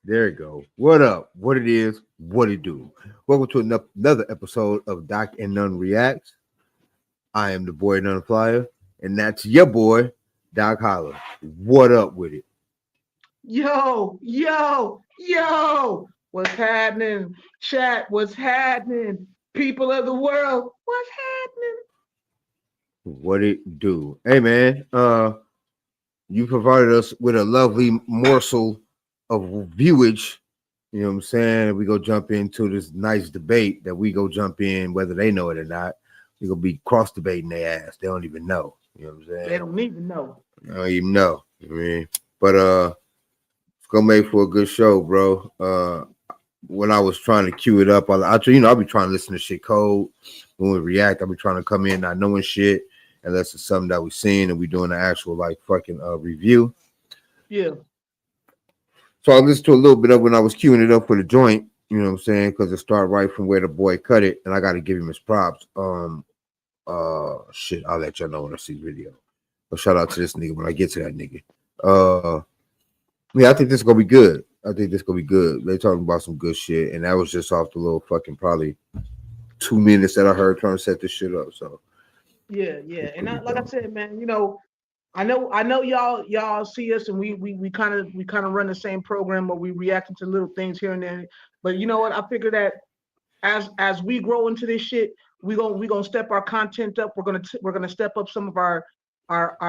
There you go. What up? What it is? What it do? Welcome to another episode of Doc and None Reacts. I am the boy None Flyer, and that's your boy Doc Holler. What up with it? Yo, what's happening? Chat, what's happening? People of the world, what's happening? What it do? Hey man, you provided us with a lovely morsel of viewage. You know what I'm saying? We go jump into this nice debate that we go jump in, whether they know it or not. We gonna be cross debating their ass. They don't even know. You know what I'm They saying? don't even know. I don't even know. I mean, but it's gonna make for a good show, bro. When I was trying to cue it up, I'll be trying to listen to shit cold when we react. I'll be trying to come in not knowing shit unless it's something that we seen and we doing an actual like fucking review. Yeah. So I listened to a little bit of when I was queuing it up for the joint. You know what I'm saying? Because it started right from where the boy cut it, and I got to give him his props. Shit, I'll let y'all know when I see the video. But shout out to this nigga when I get to that nigga. Yeah, I think this is gonna be good. I think this is gonna be good. They talking about some good shit, and that was just off the little fucking probably 2 minutes that I heard trying to set this shit up. So Yeah. it's And gonna be like I dope. said, man, I know y'all see us and we kind of run the same program where we reacting to little things here and there. But you know what? I figure that as we grow into this shit, we gonna step our content up. We're gonna step up some of our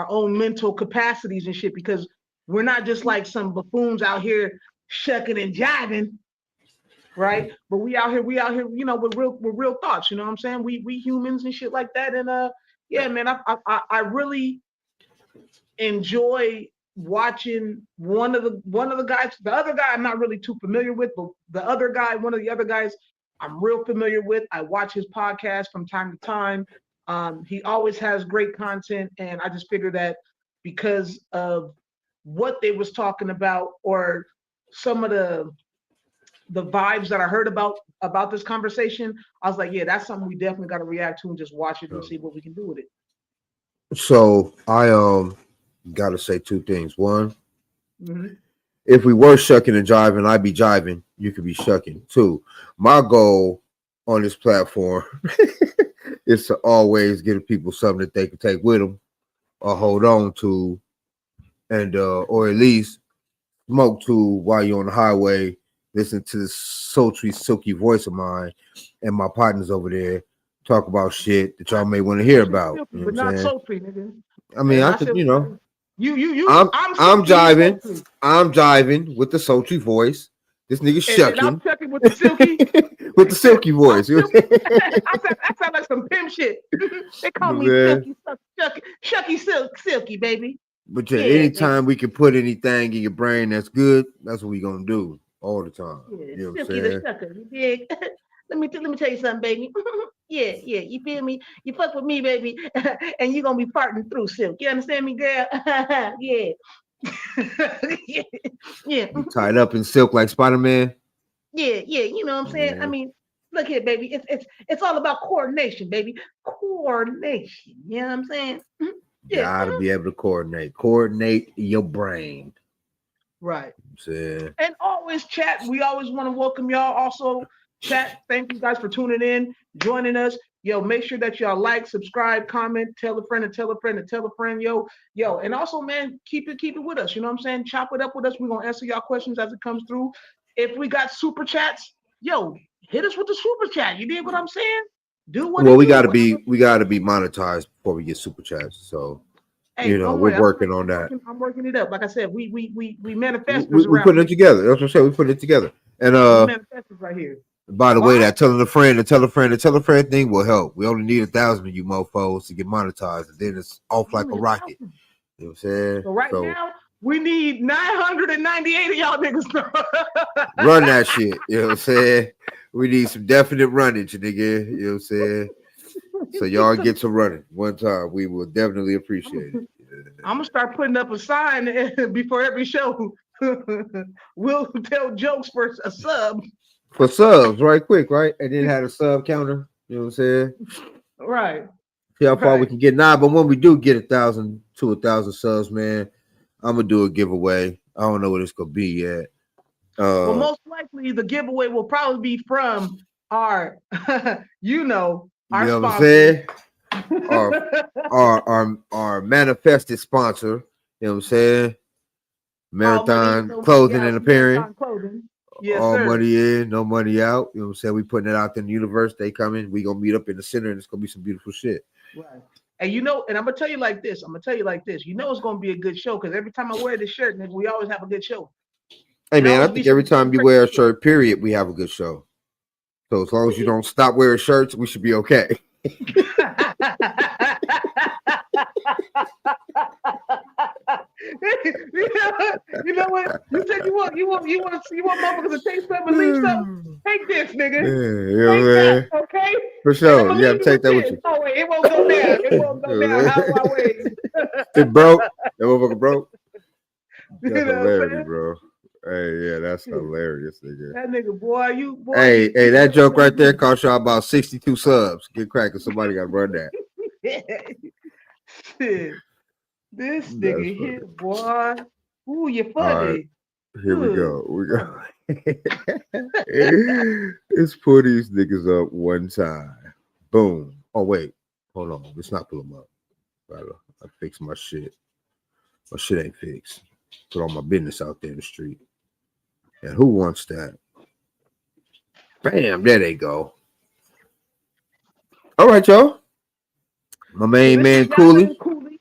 own mental capacities and shit because we're not just like some buffoons out here shucking and jiving, right? But we out here, with real thoughts. You know what I'm saying? We humans and shit like that. And yeah, man, I really enjoy watching one of the guys. The other guy I'm not really too familiar with, but the other guy, one of the other guys, I'm real familiar with. I watch his podcast from time to time. He always has great content, and I just figured that because of what they was talking about or some of the vibes that I heard about this conversation, I was like, yeah, that's something we definitely got to react to and just watch it and see what we can do with it. So I gotta say two things. One, Hmm. if we were shucking and jiving, I'd be jiving. You could be shucking. Two, my goal on this platform is to always give people something that they can take with them or hold on to, and or at least smoke to while you're on the highway, listen to this sultry, silky voice of mine, and my partners over there talk about shit that y'all may want to hear Silky, about. silky, You know what but I'm not saying? sultry, nigga. I mean, And I I could, said, you know, you, I'm I'm I'm silky, you jiving. sultry, I'm jiving with the sultry voice. This nigga and I'm shucking checking with the silky. with the silky I'm voice. You know silky. what I sound like some pimp shit. They call I'm me saying? silky, shucky, silky, baby. But yeah, Yeah, baby. anytime we can put anything in your brain that's good, that's what we gonna do all the time. Yeah, You know what I'm silky the saying? shucker. You dig? Let me tell you something, baby. Yeah. You feel me? You fuck with me, baby, and you gonna be parting through silk. You understand me, girl? Yeah. yeah. Yeah. Be tied up in silk like Spider-Man. Yeah. You know what I'm saying? I Yeah. mean, look here, baby. It's all about coordination, baby. Coordination. You know what I'm saying? Mhm. Yeah. Gotta be able to coordinate. Coordinate your brain. Right. I'm saying. And always chat. We always want to welcome y'all. Also, chat. Thank you guys for tuning in, joining us. Yo, make sure that y'all like, subscribe, comment, tell a friend and tell a friend and tell a friend. Yo, and also, man, keep it with us. You know what I'm saying? Chop it up with us. We're gonna answer y'all questions as it comes through. If we got super chats, yo, hit us with the super chat. You did what I'm saying? Do what Well, it we do. gotta Whatever. be we gotta be monetized before we get super chats. So, Hey, don't we're worry. working on that. I'm working it up. Like I said, we manifestors We around put it here. together. That's what I'm saying. We put it together. And We manifestors right here. by the All way, right. that telling a friend and tell a friend and tell a friend thing will help. We only need 1,000 of you mofos to get monetized, and then it's off like a Only a rocket. thousand. You know what I'm saying? So right So now, we need 998 of y'all niggas. run that shit. You know what I'm saying? We need some definite runnage, nigga. You know what I'm saying? So y'all get to running one time. We will definitely I'm, appreciate it. I'm gonna start putting up a sign before every show. We'll tell jokes for a sub. For subs, right quick, right? And then had a sub counter. You know what I'm saying? Right, See how far we right. can get now. But when we do get 1,000 to 1,000 subs, man, I'm gonna do a giveaway. I don't know what it's gonna be yet. Well, Uh, most likely the giveaway will probably be from our, you know, you our know what I'm sponsor. saying? Our our manifested sponsor. You know what I'm saying? Already, Marathon Clothing yeah, and Appearance. Marathon Clothing. Yes, All sir. money in, no money out. You know what I'm saying? We putting it out in the universe. They coming. We gonna meet up in the center, and it's gonna be some beautiful shit. Right. And and I'm gonna tell you like this. I'm gonna tell you like this. You know it's gonna be a good show because every time I wear this shirt, nigga, we always have a good show. Hey It man, I always be think every some time you crazy wear a shit. shirt, period, we have a good show. So as long as you don't stop wearing shirts, we should be okay. You know what? You said you want motherfuckers to take something, believe something. Take this, Yeah, nigga. you know Take what I'm that, saying? okay? For And I'm sure. gonna You leave gotta you take with that with this. you. Oh wait, it won't go down. It won't go You know down. what How I'm do I saying? wait? It broke. That motherfucker broke. You That's know what I'm hilarious, saying? bro. Hey, yeah, that's Shit. hilarious, nigga. That nigga, boy, Hey, you that joke boy, right there cost y'all about 62 subs. Get cracking. Somebody got to run that. Shit. This That's nigga funny. hit, boy. Ooh, you All right, funny. here we Ooh, go. We funny. go. Let's pull these niggas up one time. Boom. Oh wait, hold on. Let's not pull them up. I fix my shit. My shit ain't fixed. Put all my business out there in the street. And who wants that? Bam, there they go. All right, y'all. My So main this is man Yada Cooley and Cooley.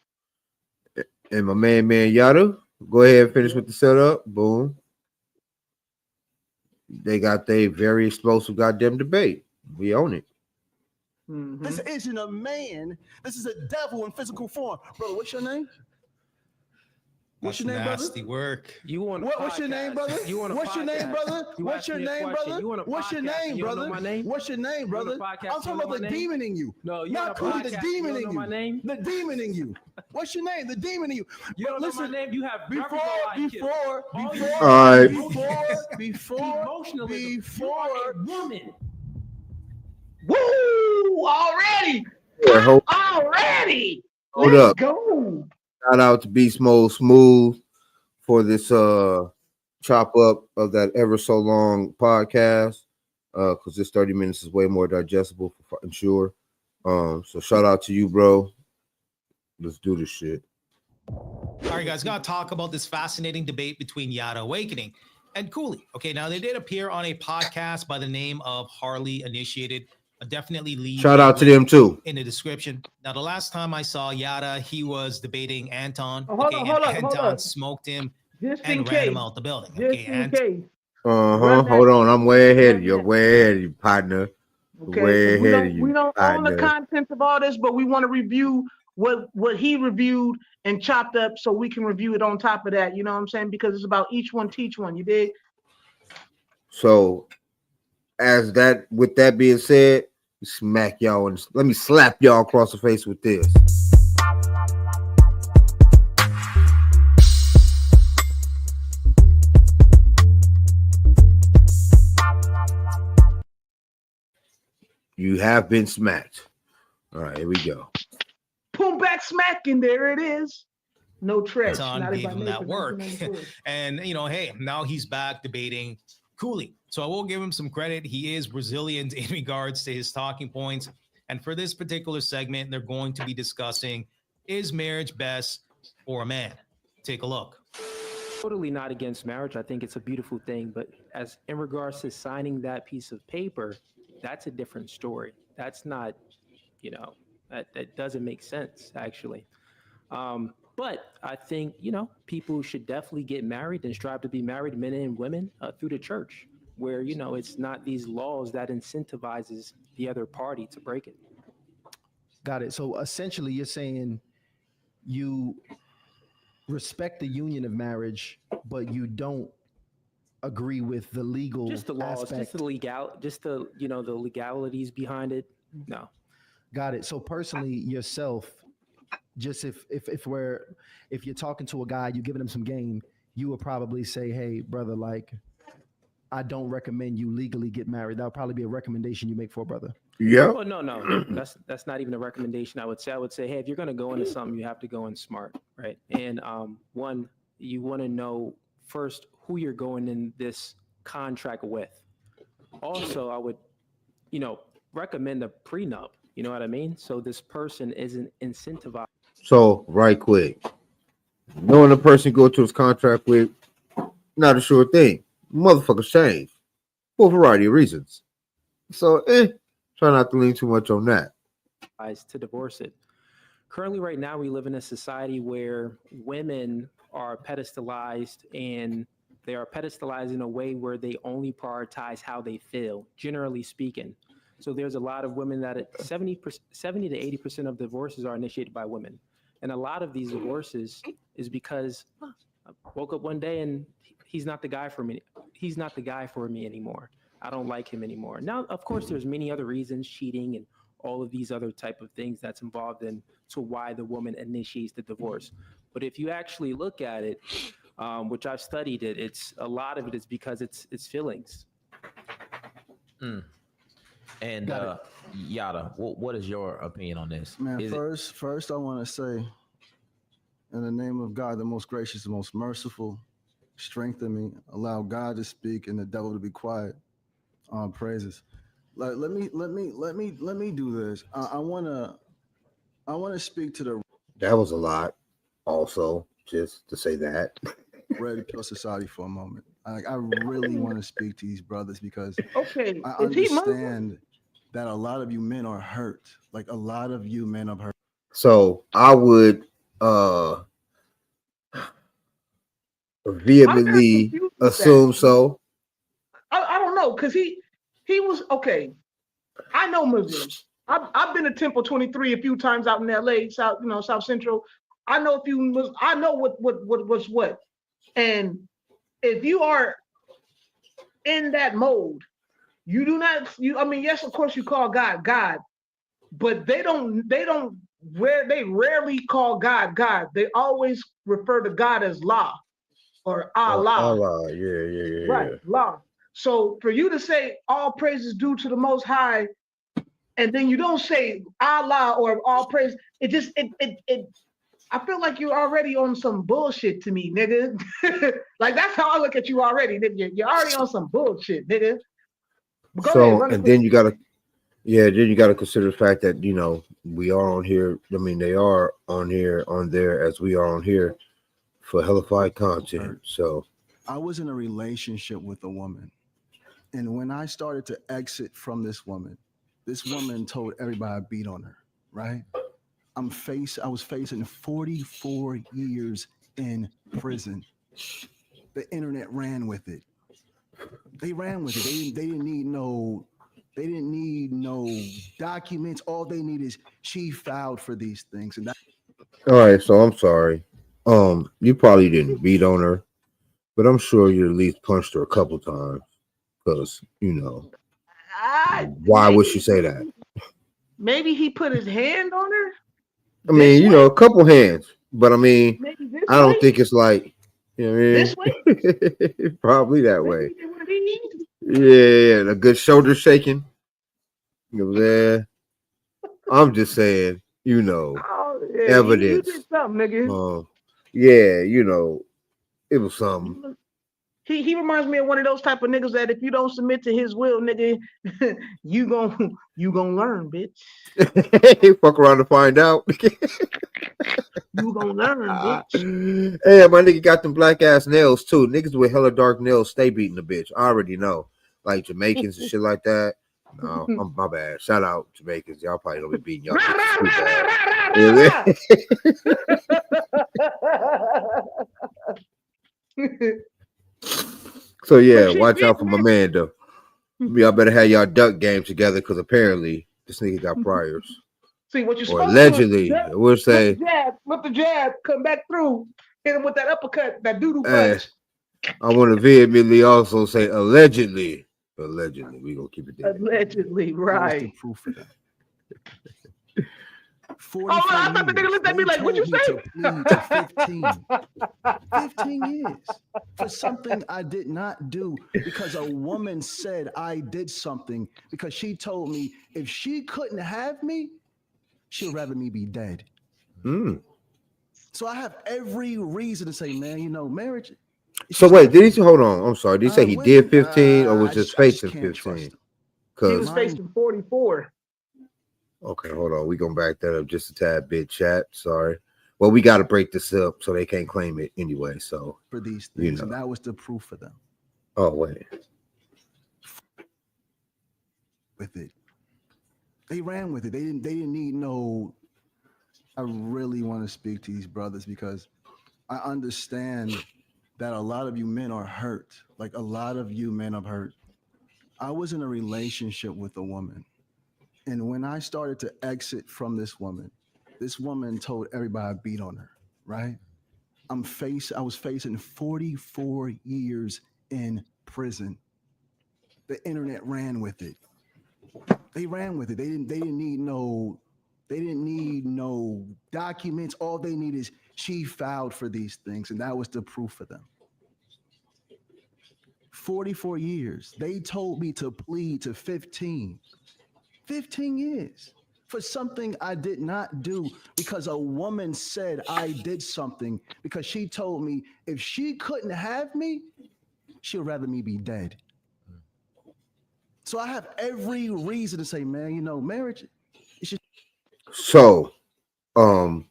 and my man Yada. Go ahead and finish Yeah. with the setup. Boom. They got their very explosive goddamn debate. We own it. Mm-hmm. This isn't a man. This is a devil in physical form. Brother, what's your name? What's That's your name, brother? nasty work. You want What's your name, brother? You want What's your name, brother? What's your name, brother? What's your name, brother? What's your name, brother? I'm talking about the demon in you. No, you Not Cooley, the demon in know you. my name? The demon in you. What's your name? The demon in you. You don't know my name. You have Before, All right. emotionalism. You are a woman. Woo! Already! Yeah, Already! hold Let's up. go! Shout out to Beast Mode Smooth for this chop up of that ever so long podcast. Because this 30 minutes is way more digestible for fucking sure. So shout out to you, bro. Let's do this shit. All right, guys, gotta talk about this fascinating debate between Yada Awakening and Cooley. Okay, now they did appear on a podcast by the name of Harley Initiated. Definitely leave Shout a out to link them too. in the description. Now, the last time I saw Yada, he was debating Anton. Oh, hold okay, on, and hold Anton up. smoked him Just in and ran him case. out the building. Just Okay, in and case. Hold on. I'm way ahead of you. Run that. Way ahead of you, partner. Okay, Way because ahead of we you, don't own the partner. content of all this, but we want to review what he reviewed and chopped up so we can review it on top of that. You know what I'm saying? Because it's about each one teach one. You dig? So, with that being said, smack y'all and let me slap y'all across the face with this. You have been smacked. All right, here we go. Boom, back smack, and there it is. No trench. Anton gave him that work. And, hey, now he's back debating Cooley. So I will give him some credit. He is resilient in regards to his talking points. And for this particular segment, they're going to be discussing, is marriage best for a man? Take a look. Totally not against marriage. I think it's a beautiful thing. But as in regards to signing that piece of paper, that's a different story. That's not, that doesn't make sense, actually. But I think, people should definitely get married and strive to be married, men and women, through the church, where, it's not these laws that incentivizes the other party to break it. Got it. So essentially, you're saying you respect the union of marriage, but you don't agree with the legal Just the laws, aspect. just the the legalities behind it. No. Got it. So personally, yourself, just if you're talking to a guy, you're giving him some game, you would probably say, "Hey, brother, like, I don't recommend you legally get married." That would probably be a recommendation you make for a brother. Yeah. Oh no. That's not even a recommendation. I would say, hey, if you're gonna go into something, you have to go in smart, right? And one, you want to know first who you're going in this contract with. Also, I would, recommend a prenup. You know what I mean? So this person isn't incentivized. So, right quick, knowing the person go to his contract with, not a sure thing. Motherfuckers change for a variety of reasons. So, try not to lean too much on that. To divorce it. Currently, right now, we live in a society where women are pedestalized, and they are pedestalized in a way where they only prioritize how they feel, generally speaking. So there's a lot of women that 70 to 80% of divorces are initiated by women. And a lot of these divorces is because I woke up one day and he's not the guy for me. He's not the guy for me anymore. I don't like him anymore. Now, of course, there's many other reasons, cheating and all of these other type of things that's involved in to why the woman initiates the divorce. But if you actually look at it, which I've studied it, it's a lot of it is because it's feelings. Mm. And Yada, what is your opinion on this? Man, first I want to say, in the name of God, the most gracious, the most merciful, strengthen me, allow God to speak and the devil to be quiet. Praises. Like, let me do this. I wanna speak to the That was a lot. Also, just to say that. Red Pill Society for a moment. I really want to speak to these brothers because Okay, I is he Muslim? understand that a lot of you men are hurt. Like a lot of you men are hurt. So I would vehemently confused with assume that. so. I don't know, because he was okay. I know Muslims. I've been to Temple 23 a few times out in LA, South Central. I know a few Muslims. I know what's what. And if you are in that mode, you do not. I mean, yes, of course you call God God, but they rarely call God God. They always refer to God as La or Allah. Allah, yeah. Right, La. So for you to say all praise is due to the Most High, and then you don't say Allah or all praise, it I feel like you're already on some bullshit to me, nigga. Like that's how I look at you already, nigga. You're already on some bullshit, nigga. But go ahead, run it and quick. then you gotta consider the fact that we are on here. I mean, they are on there as we are on here for hellified content. So I was in a relationship with a woman, and when I started to exit from this woman told everybody I beat on her. Right? I was facing 44 years in prison. The internet ran with it. They ran with it. They didn't need no documents. All they need is she filed for these things. And all right, so I'm sorry. You probably didn't beat on her, but I'm sure you at least punched her a couple times because why would she say that? Maybe he put his hand on her. I mean, a couple hands, but I mean, Maybe this I don't way? think it's like, This way? probably that Maybe way. he did one of these. Yeah, a good shoulder shaking. You know what I'm saying? I'm just saying, Oh, yeah, you evidence. did something, nigga. It was something. He reminds me of one of those type of niggas that if you don't submit to his will, nigga, you gonna learn, bitch. Fuck around to find out. You gonna learn, bitch. Hey, my nigga got them black ass nails too. Niggas with hella dark nails stay beating the bitch. I already know. Like Jamaicans and shit like that. No, my bad. Shout out Jamaicans. Y'all probably don't be beating y'all bitches too bad. So yeah, watch out for my man though. Y'all better have y'all duck game together because apparently this nigga got priors. See what you're or supposed allegedly, to do. we'll say Flip the jab, come back through, hit him with that uppercut, that doodoo punch. I want to vehemently also say allegedly. Allegedly, we gonna keep it there. Allegedly, right. What's the proof of that? Oh, I thought the nigga looked at me like, what you say? 15 years for something I did not do because a woman said I did something because she told me if she couldn't have me, she'd rather me be dead. Mm. So I have every reason to say, man, marriage. So wait, did he hold on? I'm sorry. Did he say he did Women, 15 or was just I just facing can't trust 15? them. He was Because facing 44. okay, hold on. We're gonna back that up just a tad bit, chat. Sorry. Well, we gotta break this up so they can't claim it anyway. So For these you things, know. and that was the proof for them Oh wait. with it. They ran with it. They didn't need no. I really want to speak to these brothers because I understand that a lot of you men are hurt. Like a lot of you men are hurt. I was in a relationship with a woman, and when I started to exit from this woman told everybody I beat on her. Right? I was facing 44 years in prison. The internet ran with it. They ran with it. They didn't need no documents. All they need is she filed for these things, and that was the proof for them. 44 years. They told me to plead to 15. 15 years for something I did not do because a woman said I did something because she told me if she couldn't have me, she'd rather me be dead. So I have every reason to say, man, you know, marriage. So I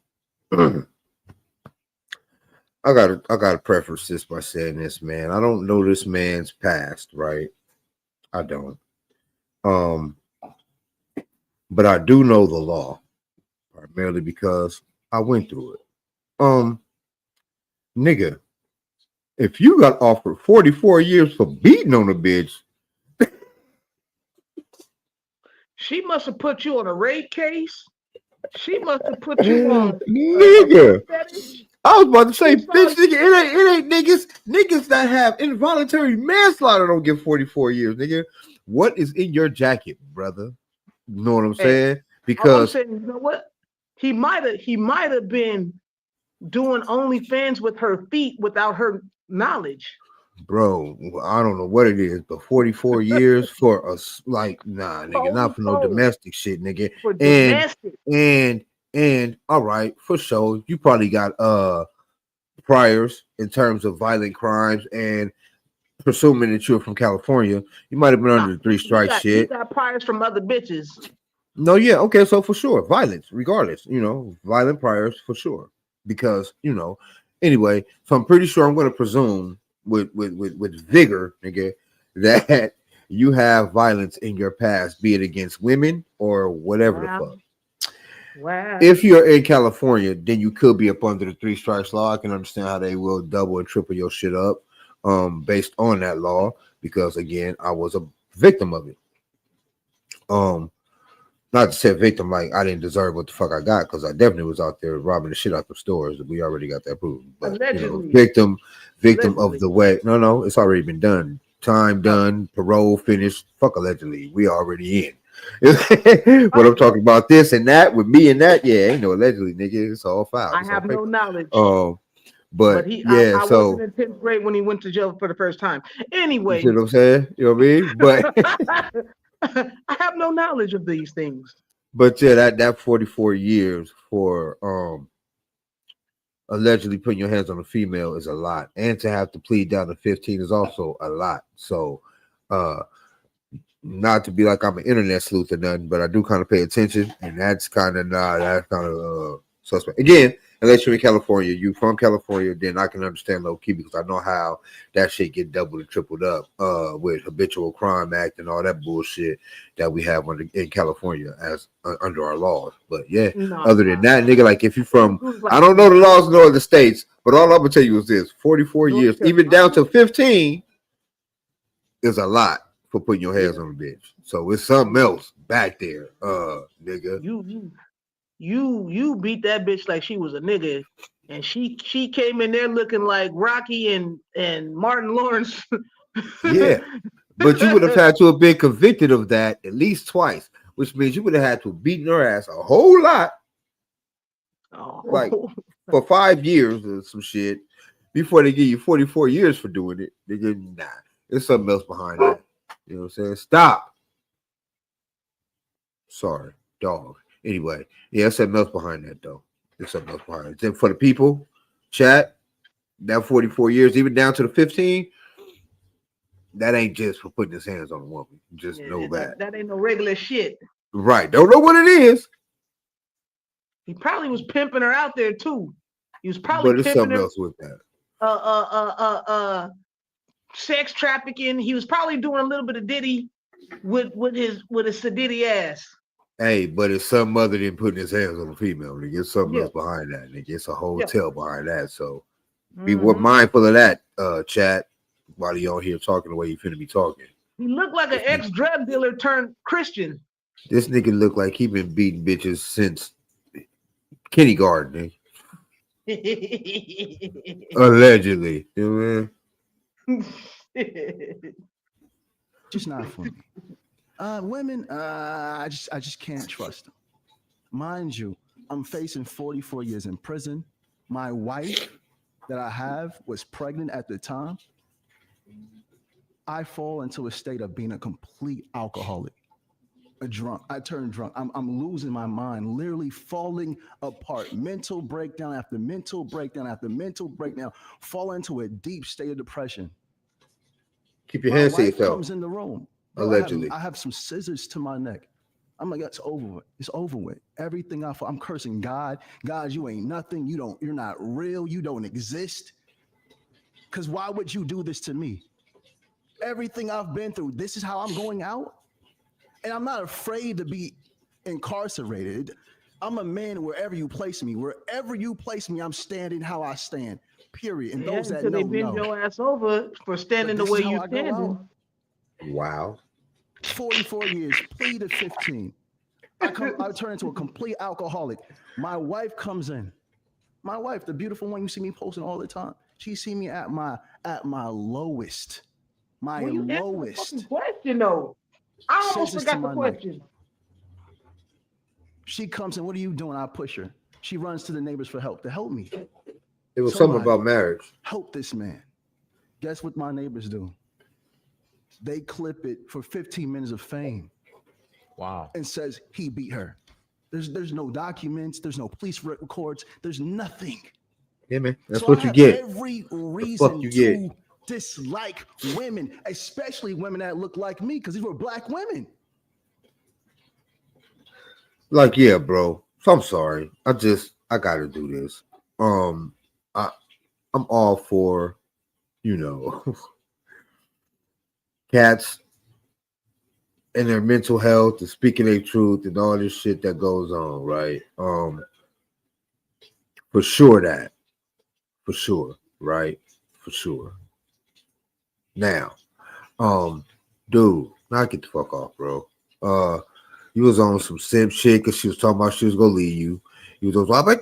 gotta preface this by saying this, man. I don't know this man's past, right? I don't. But I do know the law, primarily because I went through it. Nigga, if you got offered 44 years for beating on a bitch, She must have put you on a rape case. She must have put you on a nigga. fetish. I was about to say, She bitch, saw- nigga, it ain't niggas that have involuntary manslaughter don't get 44 years, nigga. What is in your jacket, brother? You know what I'm Hey, saying? I'm Because, saying, you know what? He might have been doing OnlyFans with her feet without her knowledge. bro, I don't know what it is, but 44 years for us, like, nah, nigga, not for no 44 domestic shit, nigga. for And domestic. and all right, for sure, you probably got priors in terms of violent crimes, and presuming that you're from California, you might have been under the three strike He shit. got priors from other bitches. No, yeah, okay, so for sure, violence, regardless, you know, violent priors for sure, because you know, anyway, so I'm pretty sure I'm going to presume with vigor, nigga, that you have violence in your past, be it against women or whatever the fuck. Wow. If you're in California, then you could be up under the three strikes law. I can understand how they will double and triple your shit up, based on that law, because again, I was a victim of it. Not to say victim like I didn't deserve what the fuck I got, because I definitely was out there robbing the shit out the stores. We already got that proven. But Allegedly. you know, victim Allegedly. of the way. No, it's already been done. Time done, parole finished. Fuck allegedly. We already in. What I'm talking about, this and that, with me and that, yeah, ain't no allegedly, nigga. It's all filed. I have no knowledge. But I so wasn't in 10th grade when he went to jail for the first time. you Anyway, see what I'm saying? You know what I mean? But I have no knowledge of these things. but yeah, that 44 years for allegedly putting your hands on a female is a lot, and to have to plead down to 15 is also a lot. So not to be like I'm an internet sleuth or nothing, but I do kind of pay attention, and that's kind of suspect. Again, unless you're in California, you from California, then I can understand low key, because I know how that shit get doubled and tripled up with habitual crime act and all that bullshit that we have in California as under our laws. But yeah, other than that, nigga, like if you from, I don't know the laws in all the states, but all I'm gonna tell you is this: 44 years, even down to 15, is a lot for putting your hands on a bitch. So it's something else back there, nigga. You beat that bitch like she was a nigga, and she came in there looking like Rocky and Martin Lawrence. Yeah, but you would have had to have been convicted of that at least twice, which means you would have had to have beaten her ass a whole lot, like for 5 years or some shit, before they give you 44 years for doing it. They get nah. There's something else behind that. You know what I'm saying? Stop. Sorry, dog. Anyway, yeah, there's something else behind that though. There's something else behind it. Then for the people, chat, that 44 years, even down to the 15, that ain't just for putting his hands on a woman. Just know that. That ain't no regular shit. Right. Don't know what it is. He probably was pimping her out there too. He was probably But it's pimping something her. else with that. Sex trafficking. He was probably doing a little bit of Diddy with his Sadiddy ass. Hey, but it's something other than putting his hands on a female. They get something else behind that. They get a whole tale behind that. So be mindful of that, chat, while you're on here talking the way you finna be talking. He looked like an ex-drug dealer turned Christian. This nigga look like he been beating bitches since kindergarten. Allegedly. You know what I mean? Just not for me. Women, I just can't trust them. Mind you, I'm facing 44 years in prison. My wife that I have was pregnant at the time. I fall into a state of being a complete alcoholic, a drunk. I turn drunk. I'm losing my mind, literally falling apart. Mental breakdown after mental breakdown after mental breakdown, fall into a deep state of depression. Keep your hands to yourself. Comes in the room. Bro, allegedly. I have some scissors to my neck. I'm like, that's over with. It's over with. Everything I'm cursing God. God, you ain't nothing. You're not real. You don't exist. Because why would you do this to me? Everything I've been through, this is how I'm going out. And I'm not afraid to be incarcerated. I'm a man wherever you place me. Wherever you place me, I'm standing how I stand. Period. And those that know, they bend your ass over for standing the way you standing. Wow. 44 years, plea to 15. I turn into a complete alcoholic. My wife comes in. My wife, the beautiful one you see me posting all the time. She see me at my lowest. My lowest. Question though. I almost forgot the question. She comes in. What are you doing? I push her. She runs to the neighbors for help. To help me. It was something about marriage. Help this man. Guess what my neighbors do? They clip it for 15 minutes of fame. Wow. And says he beat her. There's no documents. There's no police records. There's nothing. Yeah, man. That's what you get. Every reason to dislike women, especially women that look like me, because these were black women. Like, yeah, bro. So I'm sorry. I gotta do this. I'm all for, cats and their mental health and speaking their truth and all this shit that goes on, right? For sure, right? For sure. Now, dude, now get the fuck off, bro. You was on some simp shit because she was talking about she was gonna leave you. You was like, I'm gonna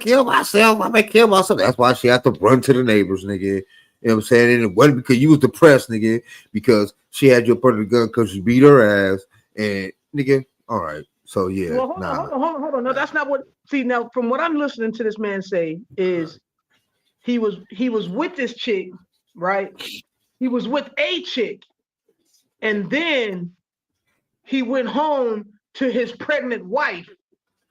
kill myself. That's why she had to run to the neighbors, nigga. You know what I'm saying? And it wasn't because you was depressed, nigga, because she had you up under the gun because you beat her ass. And nigga, all right. So yeah. Well, hold on. No, that's not what. See, now from what I'm listening to this man say is he was with this chick, right? He was with a chick, and then he went home to his pregnant wife,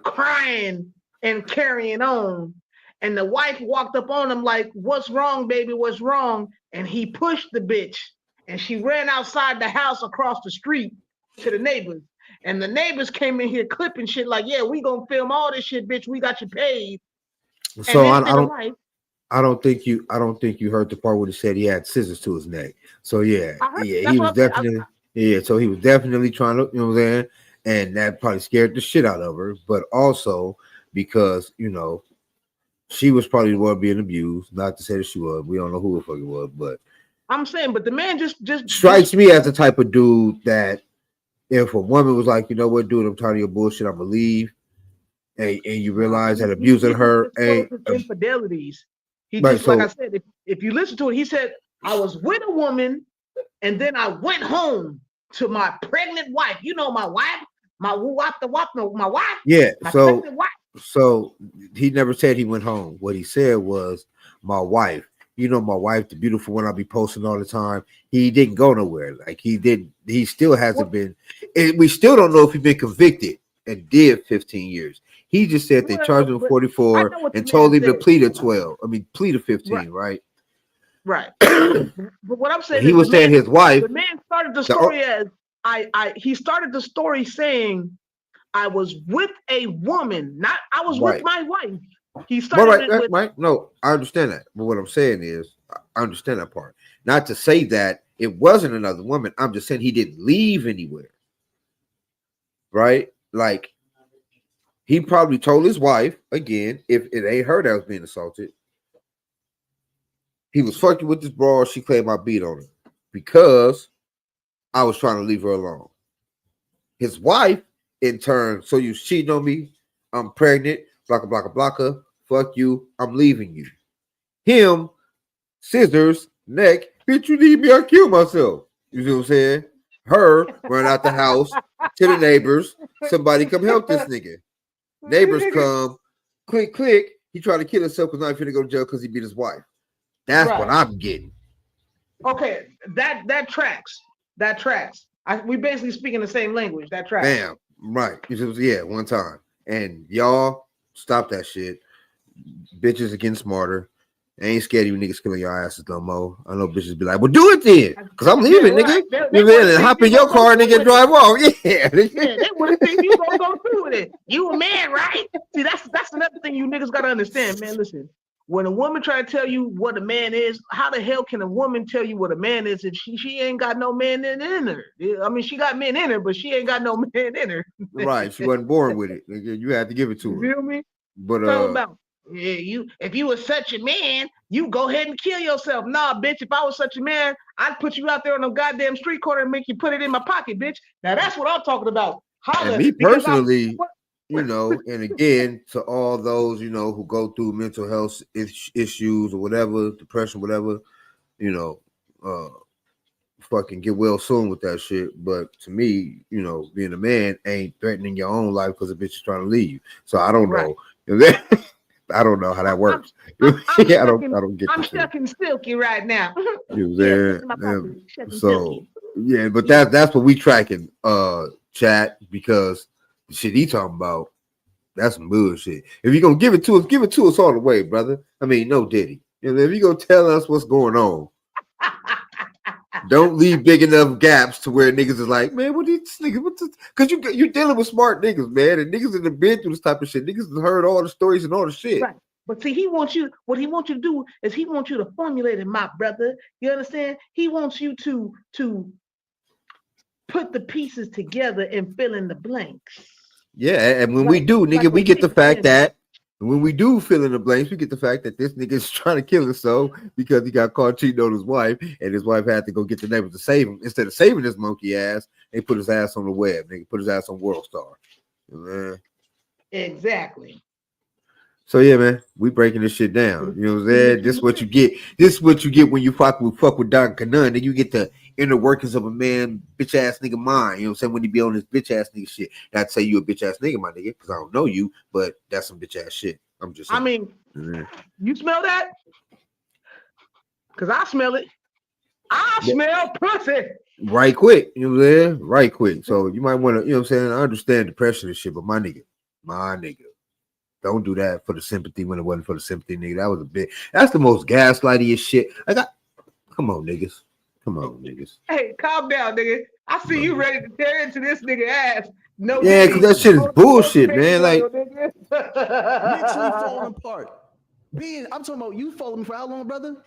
crying and carrying on. And the wife walked up on him like, "What's wrong, baby? What's wrong?" And he pushed the bitch, and she ran outside the house across the street to the neighbors. And the neighbors came in here clipping shit like, "Yeah, we gonna film all this shit, bitch. We got you paid." So I don't think you heard the part where he said he had scissors to his neck. So yeah, he was definitely so he was definitely trying to, you know what I'm saying? And that probably scared the shit out of her, but also because, she was probably the one being abused. Not to say that she was. We don't know who the fuck it was, but I'm saying, but the man just strikes me as the type of dude that if a woman was like, you know what, dude, I'm tired of your bullshit, I'm gonna leave, and you realize that abusing her ain't infidelities. He just like I said, if you listen to it, he said, I was with a woman, and then I went home to my pregnant wife. You know, my wife, my wife. Yeah. So he never said he went home. What he said was my wife. You know, my wife, the beautiful one I be posting all the time. He didn't go nowhere. Like he still hasn't been. And we still don't know if he's been convicted and did 15 years. He just said they charged him 44 and told him to plead to 12. I mean, plead to 15, right? Right. But what I'm saying he is was saying his wife. the man started the story as he started the story saying I was with a woman, not I was with my wife. He started it with right. No, I understand that. But what I'm saying is, I understand that part. Not to say that it wasn't another woman. I'm just saying he didn't leave anywhere. Right? Like, he probably told his wife, again, if it ain't her that was being assaulted, he was fucking with this broad. She claimed I beat on her because I was trying to leave her alone. His wife, in turn, so you cheating on me, I'm pregnant, blocka, blocka, blocka, fuck you, I'm leaving you. Him, scissors, neck, bitch, you need me, I kill myself. You see what I'm saying? Her run out the house to the neighbors, somebody come help this nigga. Neighbors come, click, click, he tried to kill himself because now he's finna go to jail because he beat his wife. That's what I'm getting. Okay, that tracks. That tracks. We basically speaking the same language. That tracks. Bam. Right. Yeah, one time. And y'all stop that shit. Bitches are getting smarter. I ain't scared of you niggas killing your asses no more. I know bitches be like, well, do it then. Because I'm leaving, nigga. And hop in your car, nigga, and drive off. Yeah. They wouldn't think you gonna go through with it. You a man, right? See, that's another thing you niggas gotta understand, man. Listen. When a woman try to tell you what a man is, how the hell can a woman tell you what a man is if she ain't got no man in her? I mean, she got men in her, but she ain't got no man in her. Right. She wasn't born with it. You had to give it to her. You feel me? But about if you was such a man, you go ahead and kill yourself. Nah, bitch, if I was such a man, I'd put you out there on a goddamn street corner and make you put it in my pocket, bitch. Now that's what I'm talking about. Holla, and me personally, you know, and again, to all those, you know, who go through mental health issues or whatever, depression, whatever, you know, fucking get well soon with that shit. But to me, you know, being a man ain't threatening your own life because a bitch is trying to leave you. So I don't know. I don't know how that works. I don't get. I'm shucking Silky right now. You there? So yeah, but that's what we tracking, chat, because the shit he talking about, that's some bullshit. If you're gonna give it to us all the way, brother. I mean, no Diddy. You know, if you're gonna tell us what's going on, don't leave big enough gaps to where niggas is like, man, what these niggas? Because you're dealing with smart niggas, man, and niggas that have been through this type of shit. Niggas have heard all the stories and all the shit. Right. But see, what he wants you to do is he wants you to formulate it, my brother. You understand? He wants you to put the pieces together and fill in the blanks. Yeah, and when we do, nigga, we get the fact that when we do fill in the blanks, we get the fact that this nigga is trying to kill himself because he got caught cheating on his wife, and his wife had to go get the neighbors to save him. Instead of saving his monkey ass, they put his ass on the web. Nigga, put his ass on World Star. Man. Exactly. So yeah, man, we breaking this shit down. You know what I'm saying? This is what you get. This is what you get when you fuck with Dohk Canon. Then you get the inner workings of a man, bitch ass nigga mind. You know what I'm saying? When he be on this bitch ass nigga shit. Not to say you a bitch ass nigga, my nigga, because I don't know you, but that's some bitch ass shit. I'm just saying. I mean, you smell that? Because I smell it. I smell pussy. Right quick. You know what I'm saying? Right quick. So you might want to, you know what I'm saying? I understand depression and shit, but my nigga. Don't do that for the sympathy when it wasn't for the sympathy, nigga. That was a bit. That's the most gaslighty shit. Come on, niggas. Hey, calm down, nigga. I see you ready to tear into this nigga ass. No, yeah, because that shit is bullshit, man. Like mentally falling apart. I'm talking about you following me for how long, brother?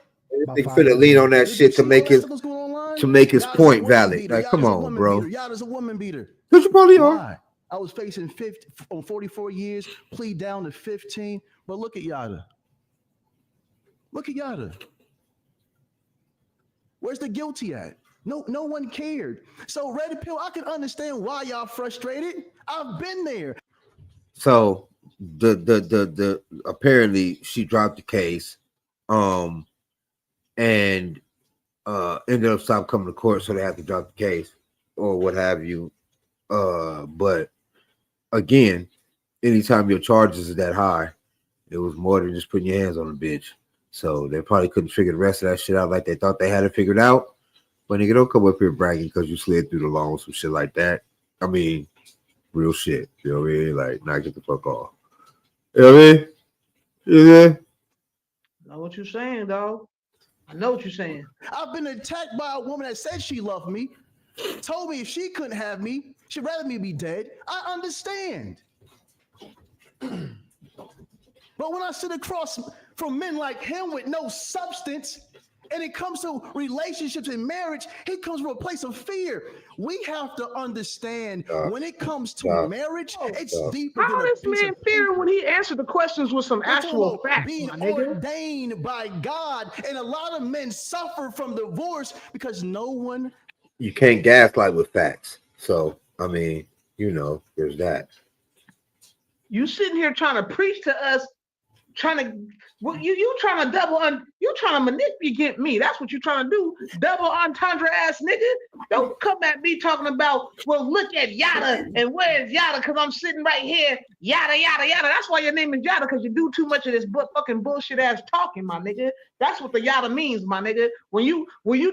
They finna lean on that shit to make his point valid. Like, come on, bro. Yada's a woman beater. Because you probably are. I was facing 44 years, plead down to 15. But look at Yada. Where's the guilty at? No one cared. So Red Pill, I can understand why y'all frustrated. I've been there. So the apparently she dropped the case, and ended up stopping coming to court, so they have to drop the case or what have you. But again, anytime your charges is that high, it was more than just putting your hands on a bitch. So they probably couldn't figure the rest of that shit out like they thought they had it figured out. But nigga, don't come up here bragging because you slid through the law and some shit like that. I mean, real shit. You know what I mean? Like, not get the fuck off. You know what I mean? Yeah. Know what you're saying, dog. I know what you're saying. I've been attacked by a woman that said she loved me, told me if she couldn't have me, she'd rather me be dead. I understand. But when I sit across from men like him with no substance, and it comes to relationships and marriage, he comes from a place of fear. We have to understand when it comes to marriage, it's deeper than How a this piece man of fear when he answered the questions with some actual facts, being my nigga? ordained by God. And a lot of men suffer from divorce because no one. You can't gaslight with facts. So, I mean, you know, there's that. You sitting here trying to preach to us, trying to you trying to you trying to manipulate me. That's what you trying to do. Double entendre ass nigga. Don't come at me talking about, well, look at Yada and where's Yada? Because I'm sitting right here. Yada yada yada. That's why your name is Yada, because you do too much of this fucking bullshit ass talking, my nigga. That's what the Yada means, my nigga. When you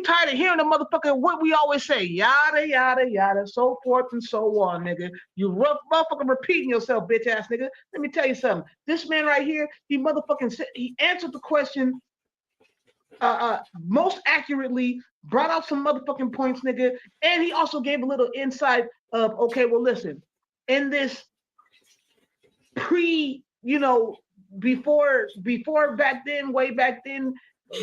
tired of hearing the motherfucker, what we always say, yada yada yada, so forth and so on, nigga. You motherfucking repeating yourself, bitch ass nigga. Let me tell you something. This man right here, he motherfucking said, he answered the question most accurately, brought out some motherfucking points, nigga, and he also gave a little insight of, okay, well, listen, in this before back then, way back then,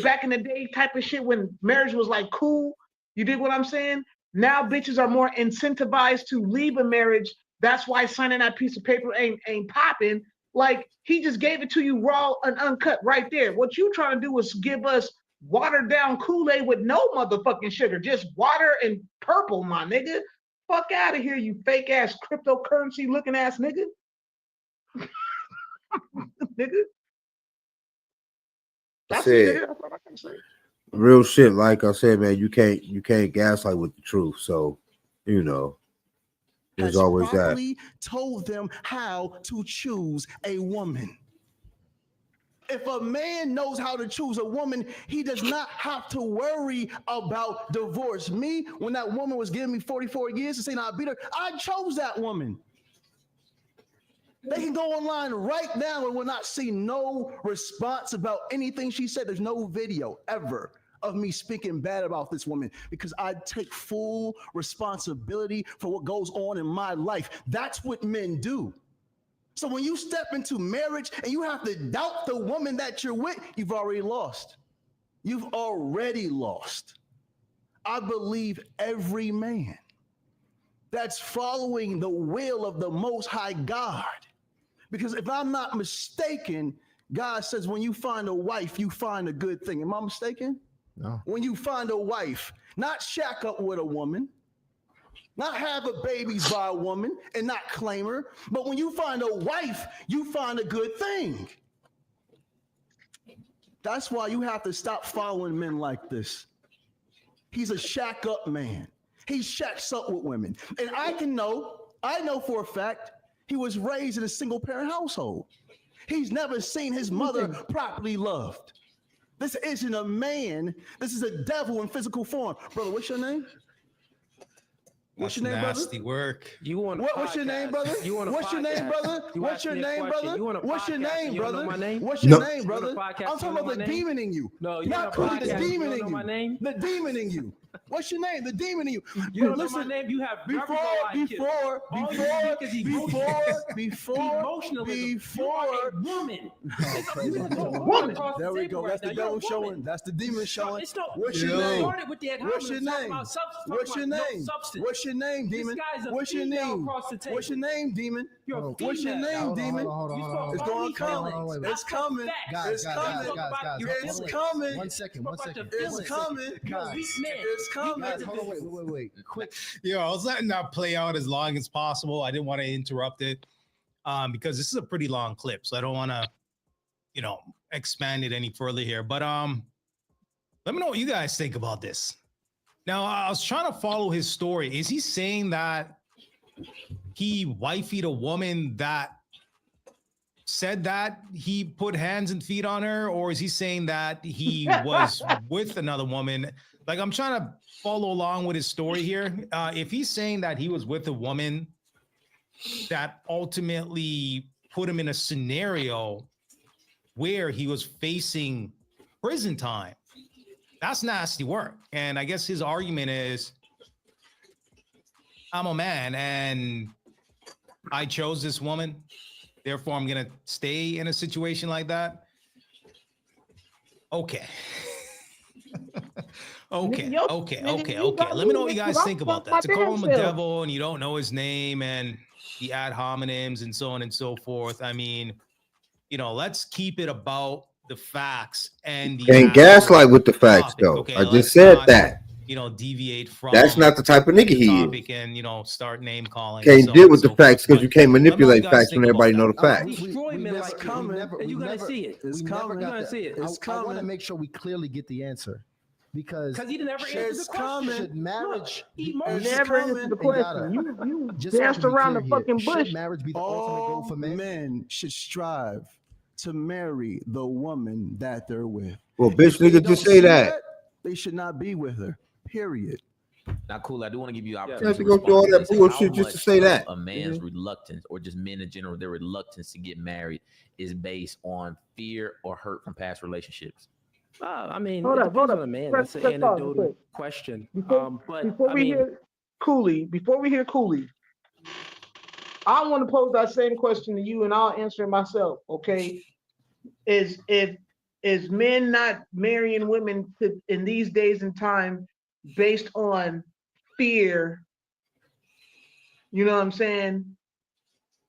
back in the day type of shit when marriage was like cool, you dig what I'm saying? Now bitches are more incentivized to leave a marriage. That's why signing that piece of paper ain't popping. Like, he just gave it to you raw and uncut right there. What you trying to do is give us watered down Kool-Aid with no motherfucking sugar, just water and purple, my nigga. Fuck out of here, you fake ass cryptocurrency looking ass nigga. Nigga. That's it, nigga. That's what I can say. Real shit, like I said, man, you can't gaslight with the truth. So, you know, there's always that. Told them how to choose a woman. If a man knows how to choose a woman, he does not have to worry about divorce. Me, when that woman was giving me 44 years to say I beat her, I chose that woman. They can go online right now and will not see no response about anything she said. There's no video ever of me speaking bad about this woman because I take full responsibility for what goes on in my life. That's what men do. So when you step into marriage and you have to doubt the woman that you're with, you've already lost. You've already lost. I believe every man that's following the will of the Most High God. Because if I'm not mistaken, God says when you find a wife, you find a good thing. Am I mistaken? No. When you find a wife, not shack up with a woman, not have a babies by a woman and not claim her, but when you find a wife, you find a good thing. That's why you have to stop following men like this. He's a shack up man. He shacks up with women. And I know for a fact, he was raised in a single parent household. He's never seen his mother properly loved. This isn't a man. This is a devil in physical form. Brother, what's your name? What's your name, brother? Nasty work. You want what's your name, brother? What's your name, brother? What's your name, brother? What's your name, brother? What's your name, brother? I'm talking about the demon in you. No, you not Cooley, the demon in my name? you. The demon in you. What's your name? The demon in you. You don't know my name. You have before woman. There we go. That's the devil showing. That's the demon showing. What's your name? What's your name? What's your name? What's your name, demon? What's your name? What's your name, demon? What's your name, demon? It's going to come. It's coming. It's coming. It's coming. 1 second. It's coming. It's coming. Guys, hold on, wait. Quick. Yo, I was letting that play out as long as possible. I didn't want to interrupt it because this is a pretty long clip, so I don't want to, expand it any further here. But let me know what you guys think about this. Now, I was trying to follow his story. Is he saying that he wifeyed a woman that said that he put hands and feet on her, or is he saying that he was with another woman? Like, I'm trying to follow along with his story here. If he's saying that he was with a woman that ultimately put him in a scenario where he was facing prison time, That's nasty work. And I guess his argument is, I'm a man and I chose this woman, therefore I'm gonna stay in a situation like that. Okay. Okay. Yo, Okay. nigga, Okay. you Okay. got Let me know me what you mixed guys up think my about that. To call damn him a self. devil and you don't know his name and the ad hominems and so on and so forth. I mean, let's keep it about the facts and the Can't gaslight with the facts, topic. though. Okay. I just Let's said not, that. Deviate from That's not the type of nigga the he topic is. and, start name calling. Can't so deal on with and the so facts forth. because you can't But let me know what you manipulate guys facts think when about everybody know that. the facts. Destroy men like you, and you're gonna see it. we coming. never You're got gonna the- see it. I want to make sure we clearly get the answer because Because he never answered the question. should marriage He be most Never answered the question. You just so I danced can be around the clear here, fucking bush. should marriage be the ultimate goal for men? Men should strive to marry the woman that they're with. Well, bitch, If they nigga, don't just say see that. they should not be with her. Period. Now, cool. I do want to give you the You opportunity have to to go through all respond to that this. bullshit How just to much say of that. a man's reluctance, or just men in general, their reluctance to get married, is based on fear or hurt from past relationships? I mean, Hold it up, hold depends up. on the man. Let's- That's an let's pause real anecdotal quick. question. Before But I we mean, hear Cooley, I want to pose that same question to you, and I'll answer it myself. Okay, is men not marrying women in these days and time based on fear? You know what I'm saying?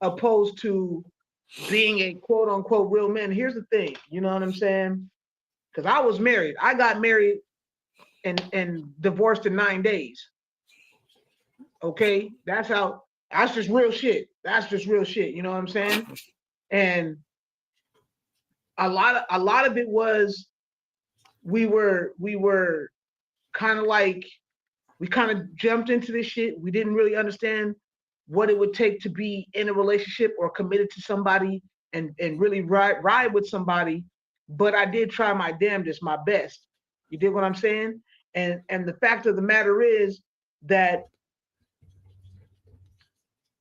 Opposed to being a quote unquote real man. Here's the thing. You know what I'm saying? Because I was married. I got married and divorced in 9 days. Okay, that's just real shit. That's just real shit. You know what I'm saying? And a lot of it was we were kind of like we kind of jumped into this shit. We didn't really understand what it would take to be in a relationship or committed to somebody and really ride with somebody. But I did try my damnedest, my best. You dig what I'm saying? And the fact of the matter is that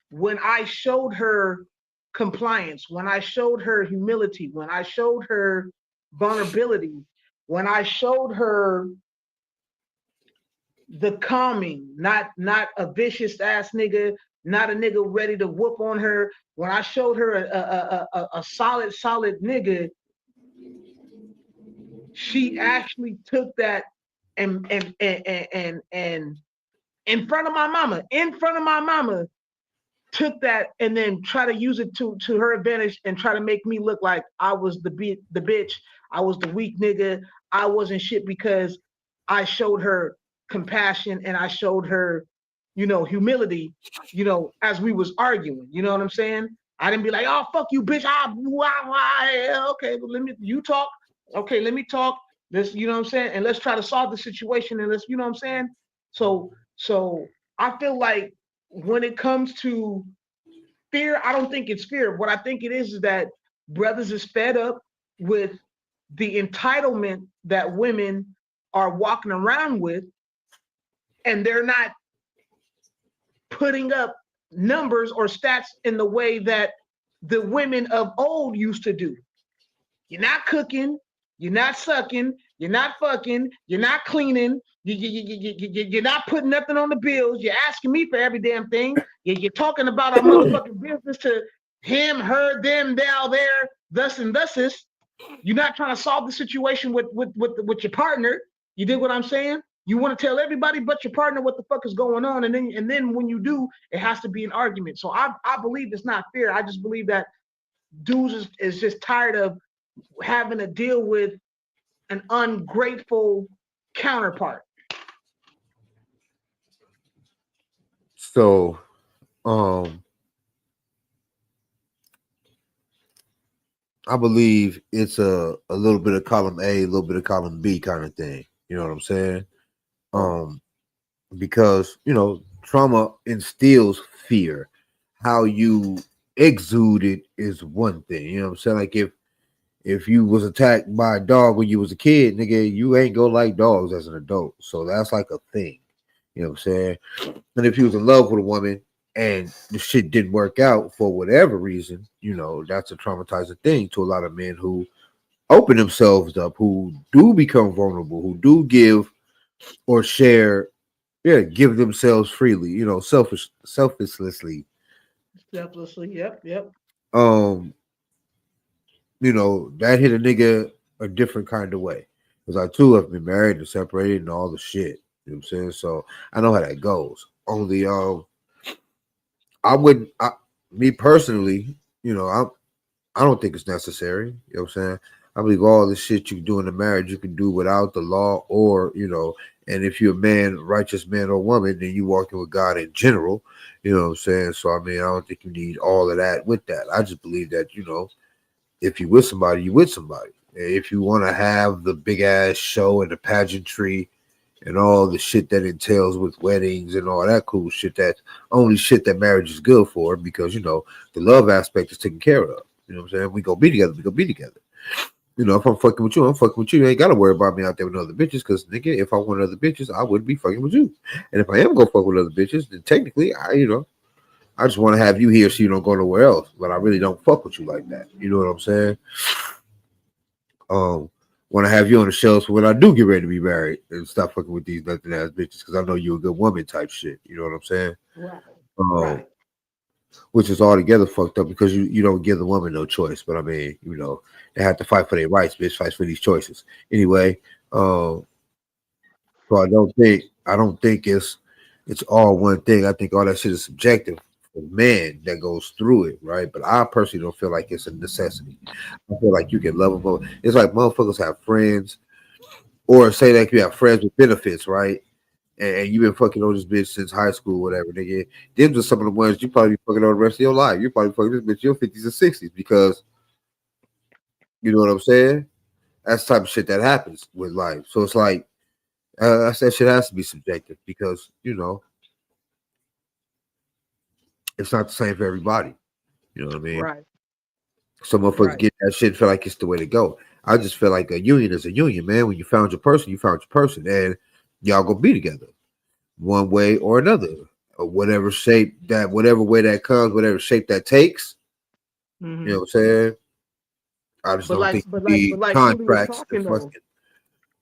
when I showed her compliance, when I showed her humility, when I showed her vulnerability, when I showed her the calming, not a vicious ass nigga, not a nigga ready to whoop on her. When I showed her a solid nigga, she actually took that and in front of my mama, took that and then try to use it to her advantage and try to make me look like I was the bitch, I was the weak nigga, I wasn't shit because I showed her compassion and I showed her, humility, as we was arguing. You know what I'm saying? I didn't be like, oh fuck you, bitch. Okay, but you talk. Okay, let me talk. Let's, you know what I'm saying? And let's try to solve the situation and let's, you know what I'm saying? So I feel like when it comes to fear, I don't think it's fear. What I think it is that brothers is fed up with the entitlement that women are walking around with, and they're not putting up numbers or stats in the way that the women of old used to do. You're not cooking, you're not sucking, you're not fucking, you're not cleaning, you're not putting nothing on the bills, you're asking me for every damn thing, you're talking about our motherfucking business to him, her, them, thou, there, thus and thusist. You're not trying to solve the situation with your partner. You dig what I'm saying? You want to tell everybody but your partner what the fuck is going on, and then when you do, it has to be an argument. So I believe it's not fair. I just believe that dudes is just tired of having to deal with an ungrateful counterpart. So, I believe it's a little bit of column A, a little bit of column B kind of thing. You know what I'm saying? Because trauma instills fear. How you exude it is one thing. You know what I'm saying? Like if you was attacked by a dog when you was a kid, nigga, you ain't gonna like dogs as an adult. So that's like a thing. You know what I'm saying? And if you was in love with a woman and the shit didn't work out for whatever reason, that's a traumatizing thing to a lot of men who open themselves up, who do become vulnerable, who do give or share, give themselves freely, selflessly. Selflessly. Yep. Yep. Um, that hit a nigga a different kind of way. Because I too have been married and separated and all the shit. You know what I'm saying? So I know how that goes. Only I wouldn't me personally, I don't think it's necessary. You know what I'm saying? I believe all the shit you do in a marriage you can do without the law, or and if you're a man, righteous man or woman, then you walking with God in general. You know what I'm saying? So I mean, I don't think you need all of that with that. I just believe that, if you with somebody, you with somebody. If you want to have the big ass show and the pageantry and all the shit that entails with weddings and all that cool shit, that's only shit that marriage is good for, because the love aspect is taken care of. You know what I'm saying? We go be together. We go be together. If I'm fucking with you, I'm fucking with you. You ain't gotta worry about me out there with other bitches, because nigga, if I want other bitches, I wouldn't be fucking with you. And if I am gonna fuck with other bitches, then technically, I just want to have you here so you don't go nowhere else. But I really don't fuck with you like that. You know what I'm saying? Um, want to have you on the shelves for when I do get ready to be married and stop fucking with these nothing ass bitches, because I know you're a good woman type shit. You know what I'm saying? Right. Um, which is altogether fucked up, because you don't give the woman no choice. But I mean, they have to fight for their rights. Bitch fights for these choices anyway. So I don't think it's all one thing. I think all that shit is subjective for the man that goes through it, right? But I personally don't feel like it's a necessity. I feel like you can love them. It's like motherfuckers have friends, or say that you have friends with benefits, right? And you've been fucking on this bitch since high school, whatever, nigga. Them are some of the ones you probably be fucking on the rest of your life. You probably fucking this bitch in your 50s and 60s, because you know what I'm saying? That's the type of shit that happens with life. So it's like, that shit has to be subjective, because it's not the same for everybody. You know what I mean? Right. Some motherfuckers Right. get that shit and feel like it's the way to go. I just feel like a union is a union, man. When you found your person, and y'all go be together one way or another, or whatever way that comes, whatever shape that takes. Mm-hmm. You know what I'm saying? I just don't think the Cooley was contracts and talking though. fucking.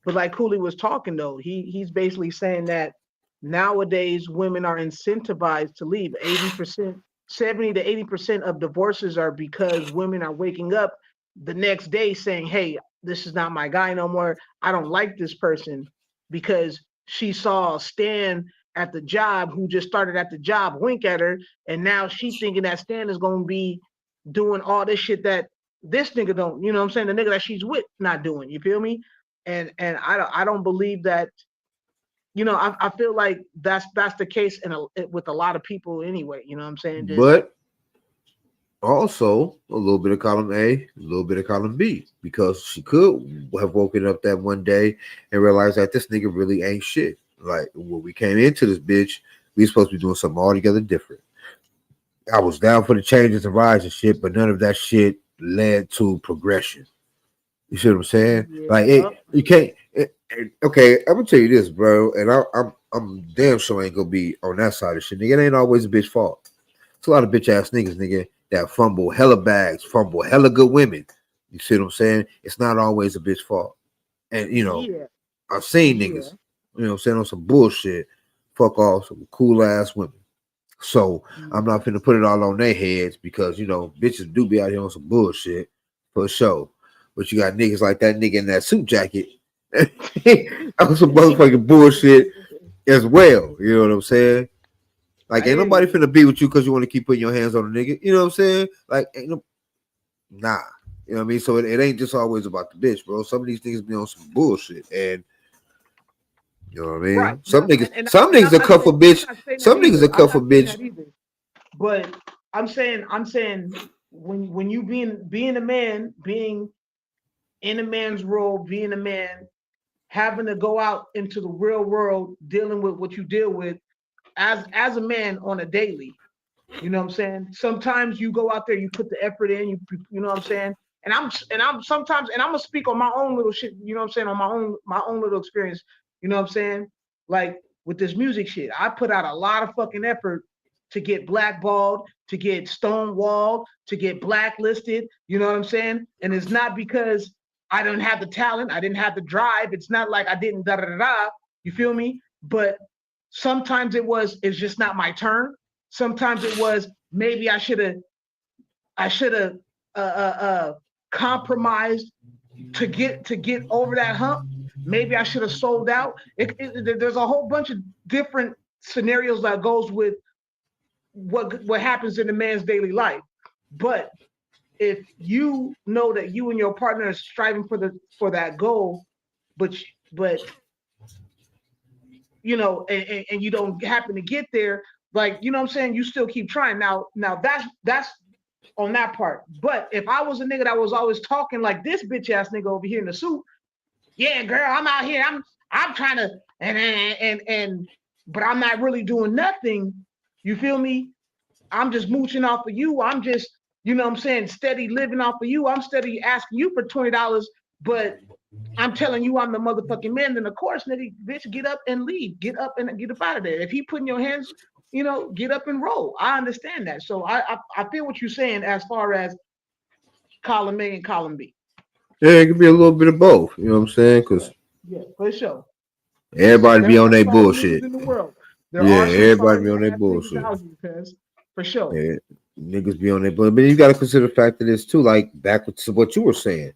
But like Cooley was talking though, he's basically saying that nowadays women are incentivized to leave. 80%, 70 to 80% of divorces are because women are waking up the next day saying, "Hey, this is not my guy no more. I don't like this person," because she saw Stan at the job, who just started at the job, wink at her, and now she thinking that Stan is gonna be doing all this shit that this nigga don't, you know what I'm saying? The nigga that she's with not doing. You feel me? And I don't believe that. I feel like that's the case with a lot of people anyway. You know what I'm saying? Just But also a little bit of column A, a little bit of column B, because she could have woken up that one day and realized that this nigga really ain't shit. Like, when we came into this bitch, we supposed to be doing something altogether different. I was down for the changes and rise and shit, but none of that shit led to progression. You see what I'm saying? Like, yeah, you can't. Okay, I'm gonna tell you this, bro, and I'm damn sure ain't gonna be on that side of shit. Nigga, it ain't always a bitch fault. It's a lot of bitch ass niggas, nigga, that fumble hella bags, fumble hella good women. You see what I'm saying? It's not always a bitch fault. And yeah, I've seen yeah. niggas, what I'm saying, on some bullshit, fuck off some cool ass women. So I'm not finna put it all on their heads, because bitches do be out here on some bullshit for sure. But you got niggas like that nigga in that suit jacket on some motherfucking bullshit as well. You know what I'm saying? Like, I ain't hear nobody you. finna be with you because you want to keep putting your hands on a nigga. You know what I'm saying? Like, ain't no, nah. You know what I mean? So it ain't just always about the bitch, bro. Some of these niggas be on some bullshit, and you know what I Right. mean? Some No, niggas, and some I'm niggas not are cuff a saying I'm bitch. not saying that Some niggas either. are I'm cuff a not saying bitch. that either. But I'm saying when you being a man, being in a man's role, being a man, having to go out into the real world, dealing with what you deal with as a man on a daily. You know what I'm saying? Sometimes you go out there, you put the effort in, you know what I'm saying? And I'm sometimes, and I'm gonna speak on my own little shit, you know what I'm saying, on my own little experience, you know what I'm saying? Like with this music shit, I put out a lot of fucking effort to get blackballed, to get stonewalled, to get blacklisted, you know what I'm saying? And it's not because I didn't have the talent, I didn't have the drive. It's not like I didn't da da da da. You feel me? But sometimes it's just not my turn. Sometimes it was maybe I should have compromised to get over that hump. Maybe I should have sold out. There's a whole bunch of different scenarios that goes with what happens in a man's daily life. But if you know that you and your partner are striving for that goal, but you know, and you don't happen to get there, like, you know what I'm saying, you still keep trying. Now that's on that part. But if I was a nigga that was always talking like this bitch ass nigga over here in the suit, yeah, girl, I'm out here, I'm trying to and but I'm not really doing nothing. You feel me? I'm just mooching off of you. I'm just, you know what I'm saying, steady living off of you. I'm steady asking you for $20, but I'm telling you I'm the motherfucking man. Then of course, nigga, bitch, get up and leave. Get up and get up out of there. If he putting your hands, you know, get up and roll. I understand that. So I feel what you're saying as far as column A and column B. Yeah, it could be a little bit of both. You know what I'm saying? Because Yeah, for sure. everybody be on their sorry bullshit. niggas in the world. There Yeah, are some everybody sorry be on their ass niggas bullshit. out here, cuz, for sure. Yeah, niggas be on their bullshit. But you got to consider the fact that it's too, like, back to what you were saying.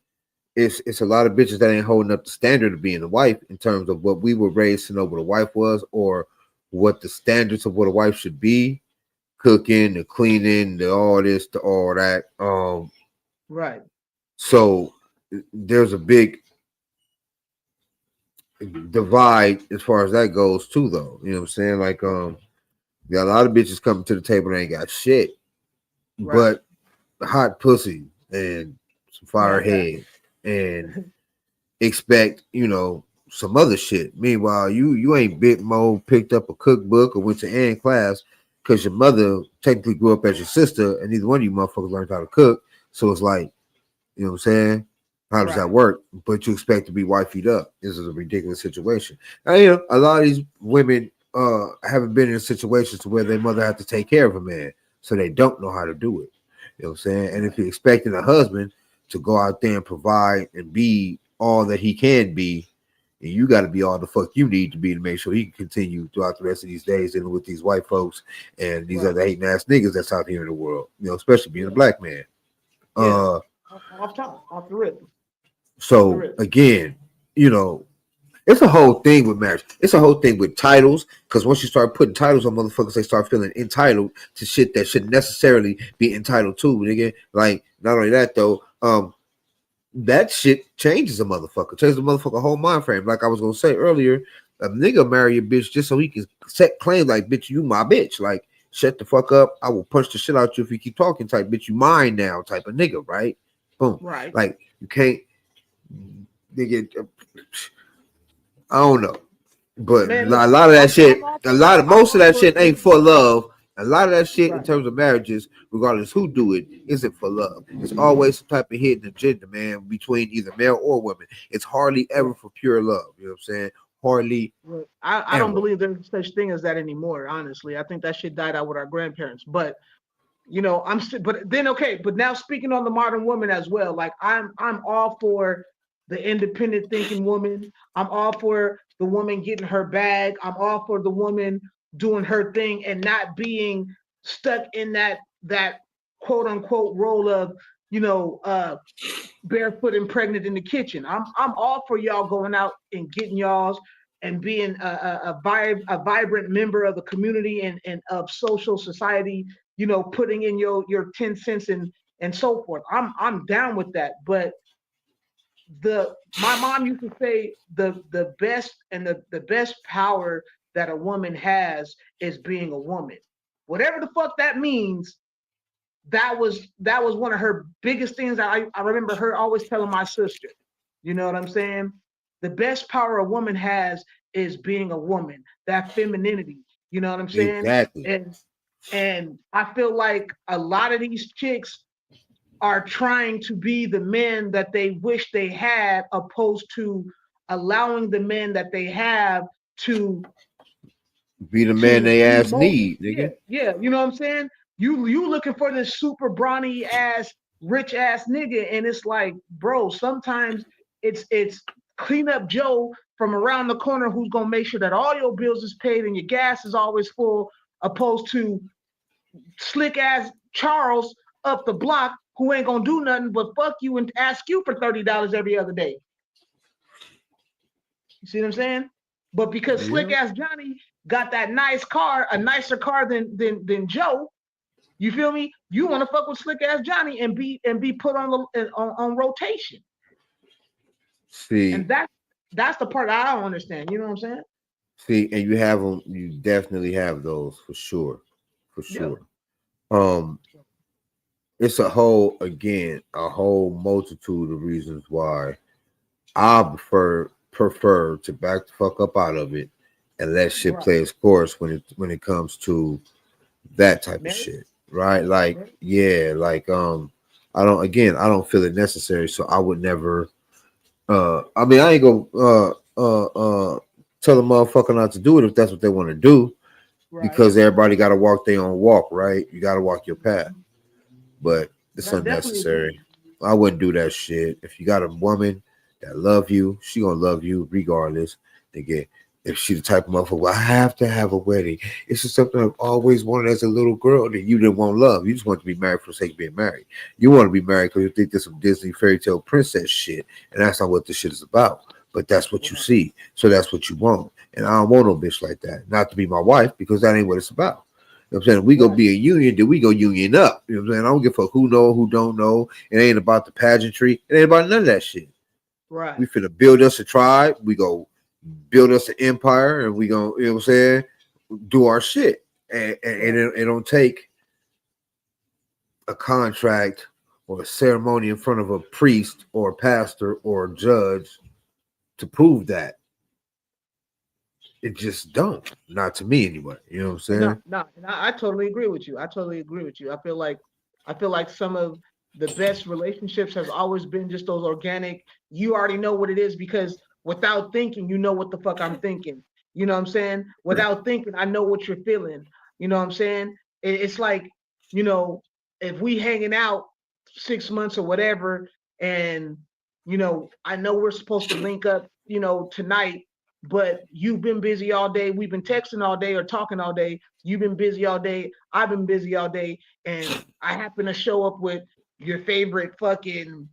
It's a lot of bitches that ain't holding up the standard of being a wife in terms of what we were raised to know what a wife was, or what the standards of what a wife should be. Cooking, the cleaning, the all this, the all that. Right. So there's a big divide as far as that goes too, though. You know what I'm saying? Like, got a lot of bitches coming to the table that ain't got shit, Right. but hot pussy and some fire head and expect, you know, some other shit. Meanwhile, you ain't bit mo picked up a cookbook or went to Ann class because your mother technically grew up as your sister, and neither one of you motherfuckers learned how to cook. So it's like, you know what I'm saying? How does that work? But you expect to be wifeyed up. This is a ridiculous situation. And, you know, a lot of these women haven't been in situations to where their mother had to take care of a man, so they don't know how to do it. You know what I'm saying? And if you're expecting a husband to go out there and provide and be all that he can be, and you got to be all the fuck you need to be to make sure he can continue throughout the rest of these days dealing with these white folks and these other hating ass niggas that's out here in the world. You know, especially being a black man. Off the rip. So again, you know, it's a whole thing with marriage. It's a whole thing with titles, because once you start putting titles on motherfuckers, they start feeling entitled to shit that shouldn't necessarily be entitled to, nigga. Like, not only that though, that shit changes a motherfucker, changes a motherfucker whole mind frame. Like I was gonna say earlier, a nigga marry a bitch just so he can set claim like, bitch, you my bitch. Like, shut the fuck up. I will punch the shit out you if you keep talking type, bitch, you mine now type of nigga, right? Boom. Right. Like, you can't, nigga, I don't know. But Man, a lot of that shit, most of that shit ain't for love. A lot of that shit in terms of marriages, regardless who do it, isn't for love. It's always some type of hidden agenda, man, between either male or women. It's hardly ever for pure love. You know what I'm saying? Hardly. I don't believe there's such thing as that anymore, honestly. I think that shit died out with our grandparents. But you know, but now speaking on the modern woman as well, like I'm all for the independent thinking woman. I'm all for the woman getting her bag. I'm all for the woman doing her thing and not being stuck in that quote unquote role of, you know, barefoot and pregnant in the kitchen. I'm all for y'all going out and getting y'all's and being a vibrant member of the community and of social society, you know, putting in your 10 cents and so forth. I'm down with that. But my mom used to say the best and the best power that a woman has is being a woman. Whatever the fuck that means, that was one of her biggest things. I remember her always telling my sister, you know what I'm saying? The best power a woman has is being a woman, that femininity. You know what I'm saying? Exactly. And I feel like a lot of these chicks are trying to be the men that they wish they had, opposed to allowing the men that they have to be the man they ass need, nigga. Yeah, you know what I'm saying? You looking for this super brawny ass, rich ass nigga, and it's like, bro, sometimes it's clean up Joe from around the corner who's gonna make sure that all your bills is paid and your gas is always full, opposed to slick ass Charles up the block who ain't gonna do nothing but fuck you and ask you for $30 every other day. You see what I'm saying? But because slick ass Johnny got that nice car, a nicer car than Joe, you feel me? You want to fuck with slick ass Johnny and be put on rotation. See, and that's the part I don't understand. You know what I'm saying? see, and you have them. You definitely have those for sure, for sure. It's a whole multitude of reasons why I prefer to back the fuck up out of it and let shit play its course when it comes to that type of shit, right? Like, yeah, like I don't feel it necessary, so I would never. I mean, I ain't gonna tell a motherfucker not to do it if that's what they want to do, because everybody got to walk their own walk, right? You got to walk your path, but it's unnecessary. I wouldn't do that shit. If you got a woman that love you, she gonna love you regardless. If she the type of motherfucker, well, I have to have a wedding. It's just something I've always wanted as a little girl that you didn't want love. You just want to be married for the sake of being married. You want to be married because you think there's some Disney fairy tale princess shit, and that's not what this shit is about. But that's what you see, so that's what you want. And I don't want no bitch like that. Not to be my wife, because that ain't what it's about. You know what I'm saying? If we go be a union, then we go union up. You know what I'm saying? I don't give a fuck who know, who don't know. It ain't about the pageantry. It ain't about none of that shit. Right. We finna build us a tribe. We go build us an empire, and we gonna, you know what I'm saying, do our shit. And it don't take a contract or a ceremony in front of a priest or a pastor or a judge to prove that. It just don't. Not to me anyway. You know what I'm saying? No, I totally agree with you. I feel like some of the best relationships has always been just those organic. You already know what it is, because without thinking, you know what the fuck I'm thinking. You know what I'm saying? Without thinking, I know what you're feeling. You know what I'm saying? It's like, you know, if we hanging out 6 months or whatever, and, you know, I know we're supposed to link up, you know, tonight, but you've been busy all day. We've been texting all day or talking all day. You've been busy all day. I've been busy all day. And I happen to show up with your favorite fucking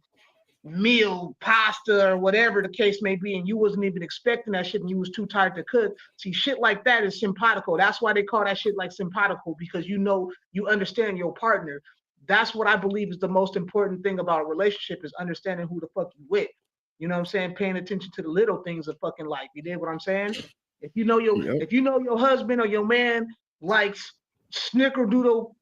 meal, pasta, or whatever the case may be, and you wasn't even expecting that shit and you was too tired to cook. See, shit like that is simpatico. That's why they call that shit like simpatico, because you know, you understand your partner. That's what I believe is the most important thing about a relationship, is understanding who the fuck you with. You know what I'm saying? Paying attention to the little things of fucking life. You did what I'm saying? If you know your husband or your man likes snickerdoodle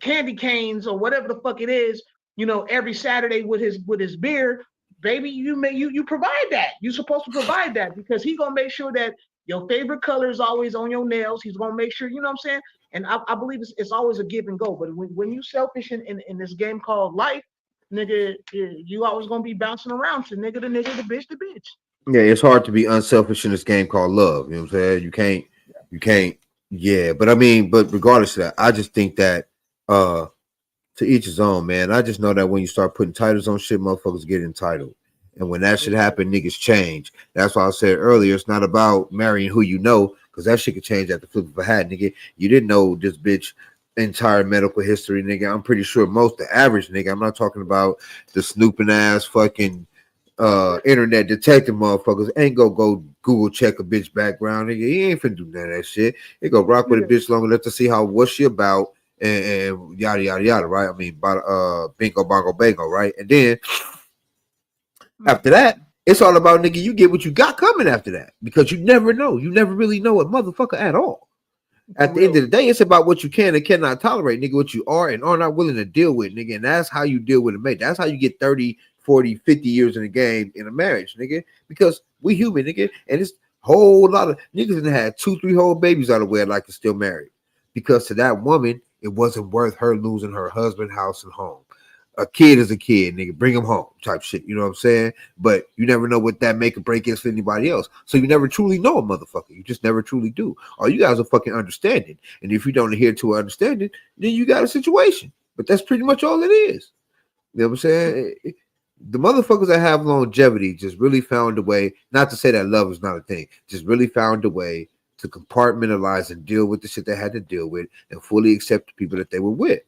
candy canes or whatever the fuck it is, you know, every Saturday with his beer, baby, you provide that. You're supposed to provide that, because he's gonna make sure that your favorite color is always on your nails. He's gonna make sure, you know what I'm saying? And I believe it's always a give and go. But when you selfish in this game called life, nigga, you always gonna be bouncing around to nigga, the bitch, the bitch. Yeah, it's hard to be unselfish in this game called love. You know what I'm saying? You can't. Yeah, but I mean, but regardless of that, I just think that to each his own, man. I just know that when you start putting titles on shit, motherfuckers get entitled. And when that shit happen, niggas change. That's why I said earlier, it's not about marrying who you know, because that shit could change at the flip of a hat, nigga. You didn't know this bitch entire medical history, nigga. I'm pretty sure most the average nigga, I'm not talking about the snooping ass fucking internet detective motherfuckers, ain't go Google check a bitch background, nigga. He ain't finna do none of that shit. He go rock with a bitch long enough to see what she about, and yada yada yada, right? I mean, bingo bongo bango, right? And then after that, it's all about, nigga, you get what you got coming after that, because you never know. You never really know a motherfucker at all. At the end of the day, it's about what you can and cannot tolerate, nigga, what you are and are not willing to deal with, nigga. And that's how you deal with a mate. That's how you get 30, 40, 50 years in the game in a marriage, nigga. Because we human, nigga. And it's a whole lot of niggas that had 2-3 whole babies out of wedlock and still married. Because to that woman, it wasn't worth her losing her husband, house, and home. A kid is a kid, nigga. Bring him home, type shit. You know what I'm saying? But you never know what that make or break is for anybody else. So you never truly know a motherfucker. You just never truly do. All you guys are fucking understanding. And if you don't adhere to an understanding, then you got a situation. But that's pretty much all it is. You know what I'm saying? The motherfuckers that have longevity just really found a way, not to say that love is not a thing, just really found a way to compartmentalize and deal with the shit they had to deal with and fully accept the people that they were with.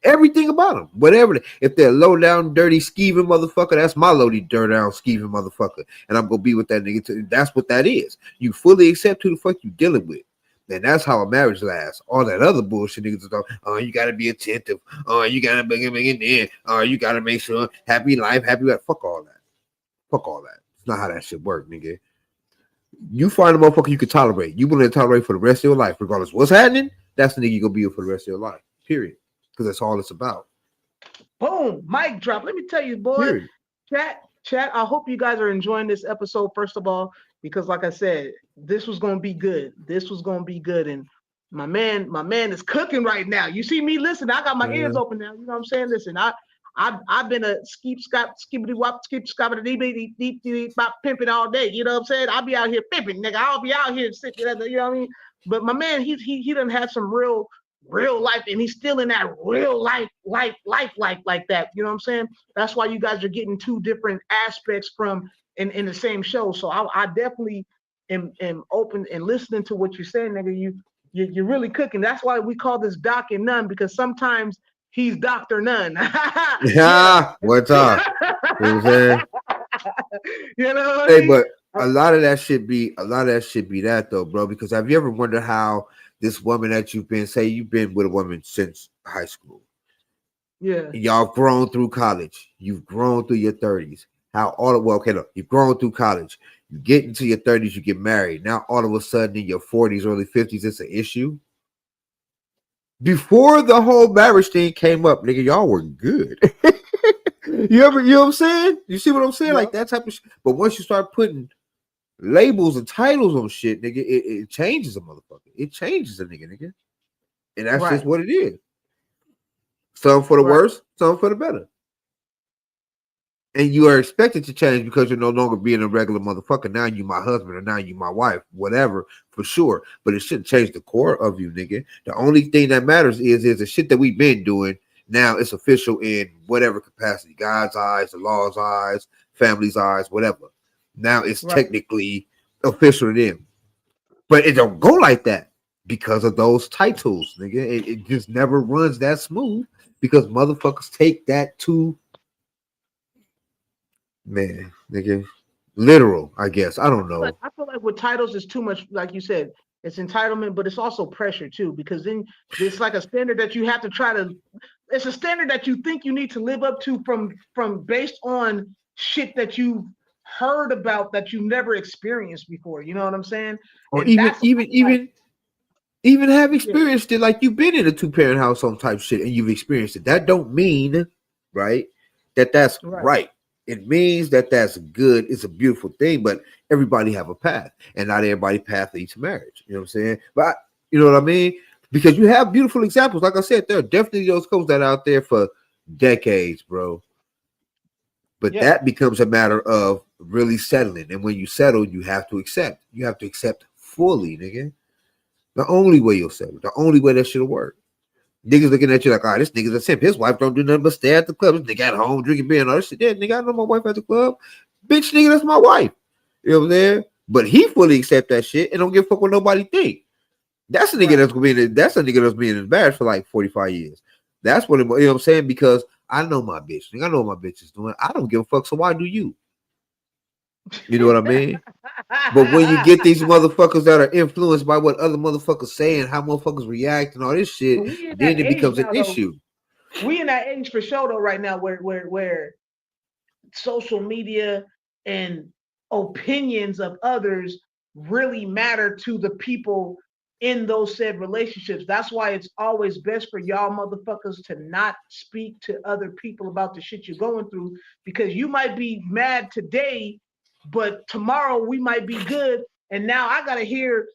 Everything about them, whatever. If they're low down, dirty, skeeving motherfucker, that's my low down, skeeving motherfucker. And I'm going to be with that nigga. That's what that is. You fully accept who the fuck you dealing with. And that's how a marriage lasts. All that other bullshit niggas talk. Oh, you gotta be attentive. Oh, you gotta make it in. Oh, you gotta make sure happy life, happy life. Fuck all that. Fuck all that. It's not how that shit work, nigga. You find a motherfucker you can tolerate. You want to tolerate for the rest of your life, regardless of what's happening. That's the nigga you gonna be with for the rest of your life. Period. Because that's all it's about. Boom, mic drop. Let me tell you, boy. Period. Chat. I hope you guys are enjoying this episode. First of all, because like I said, this was gonna be good. This was gonna be good, and my man is cooking right now. You see me? Listen, I got my ears open now. You know what I'm saying? Listen, I've been a skibbity wop, pimping all day. You know what I'm saying? I'll be out here pimping, nigga. I'll be out here sitting, you know what I mean? But my man, he done had some real life, and he's still in that real life like that. You know what I'm saying? That's why you guys are getting two different aspects from in the same show. So I definitely am open and listening to what you're saying, nigga. You're really cooking. That's why we call this Doc and None, because sometimes he's Dr. None. Yeah, what's up? You know what I'm saying? You know what Hey, I mean? but a lot of that should be that though, bro. Because have you ever wondered how this woman that you've been with a woman since high school? Yeah. Y'all grown through college. You've grown through your 30s. You've grown through college. You get into your 30s, you get married. Now all of a sudden in your 40s, early 50s, it's an issue. Before the whole marriage thing came up, nigga, y'all were good. You know what I'm saying? You see what I'm saying? Yeah. Like that type of shit. But once you start putting labels and titles on shit, nigga, it changes a motherfucker. It changes a nigga. And that's just what it is. Some for the worse, some for the better. And you are expected to change because you're no longer being a regular motherfucker. Now you my husband or now you my wife, whatever, for sure. But it shouldn't change the core of you, nigga. The only thing that matters is the shit that we've been doing. Now it's official in whatever capacity. God's eyes, the law's eyes, family's eyes, whatever. Now it's technically official to them. But it don't go like that because of those titles, nigga. It just never runs that smooth because motherfuckers take that to nigga, literal, I guess. I don't know. I feel like with titles is too much, like you said, it's entitlement, but it's also pressure too, because then it's like a standard that you have to it's a standard that you think you need to live up to from based on shit that you've heard about that you never experienced before. You know what I'm saying? Or And even have experienced it, like you've been in a 2-parent household type shit and you've experienced it. That don't mean, right, that's right. It means that's good. It's a beautiful thing, but everybody have a path, and not everybody path leads to marriage. You know what I'm saying? But you know what I mean? Because you have beautiful examples. Like I said, there are definitely those couples that are out there for decades, bro. But that becomes a matter of really settling. And when you settle, you have to accept. You have to accept fully, nigga. The only way you'll settle. The only way that shit'll work. Niggas looking at you like, this nigga's a simp. His wife don't do nothing but stay at the club. This nigga at home drinking beer and all this shit. Yeah, nigga, I know my wife at the club. Bitch, nigga, that's my wife. You know what I'm saying? But he fully accept that shit and don't give a fuck what nobody think. That's a nigga that's a nigga that's being embarrassed for like 45 years. That's what you know what I'm saying? Because I know my bitch. Nigga, I know what my bitch is doing. I don't give a fuck, so why do you? You know what I mean? But when you get these motherfuckers that are influenced by what other motherfuckers say and how motherfuckers react and all this shit, then it becomes an issue. We in that age for sure though right now where social media and opinions of others really matter to the people in those said relationships. That's why it's always best for y'all motherfuckers to not speak to other people about the shit you're going through, because you might be mad today, but tomorrow we might be good. And now I gotta hear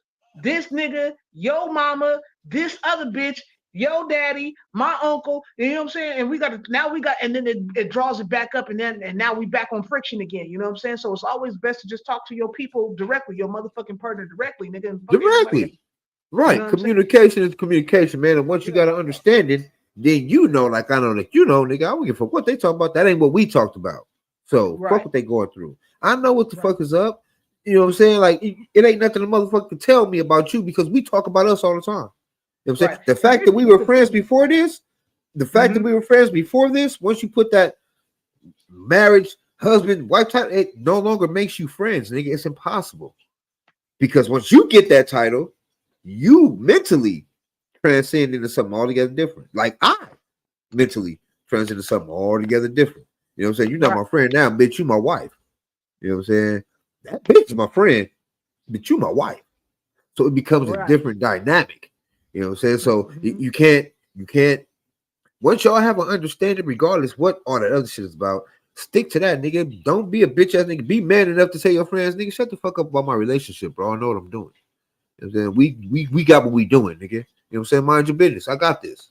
this nigga, yo mama, this other bitch, yo daddy, my uncle, you know what I'm saying? And we got, and then it draws it back up, and now we back on friction again, you know what I'm saying? So it's always best to just talk to your people directly, your motherfucking partner directly, nigga. Directly. Right. You know communication is communication, man. And once you got to understand it, then you know, like I know that you know, nigga, I don't give a fuck what they talk about. That ain't what we talked about. So Right. fuck what they going through. I know what the fuck is up. You know what I'm saying? Like it ain't nothing a motherfucker can tell me about you because we talk about us all the time. You know what I'm saying? Right. The fact that we were friends before this, once you put that marriage, husband, wife title, it no longer makes you friends, nigga. It's impossible. Because once you get that title, you mentally transcend into something altogether different. Like I mentally transcend into something altogether different. You know what I'm saying? You're not my friend now, bitch. You my wife. You know what I'm saying? That bitch is my friend, but you my wife. So it becomes a different dynamic. You know what I'm saying? So you can't. Once y'all have an understanding, regardless what all that other shit is about, stick to that, nigga. Don't be a bitch ass nigga. Be man enough to tell your friends, nigga, shut the fuck up about my relationship, bro. I know what I'm doing. You know what I'm saying? We got what we doing, nigga. You know what I'm saying? Mind your business. I got this.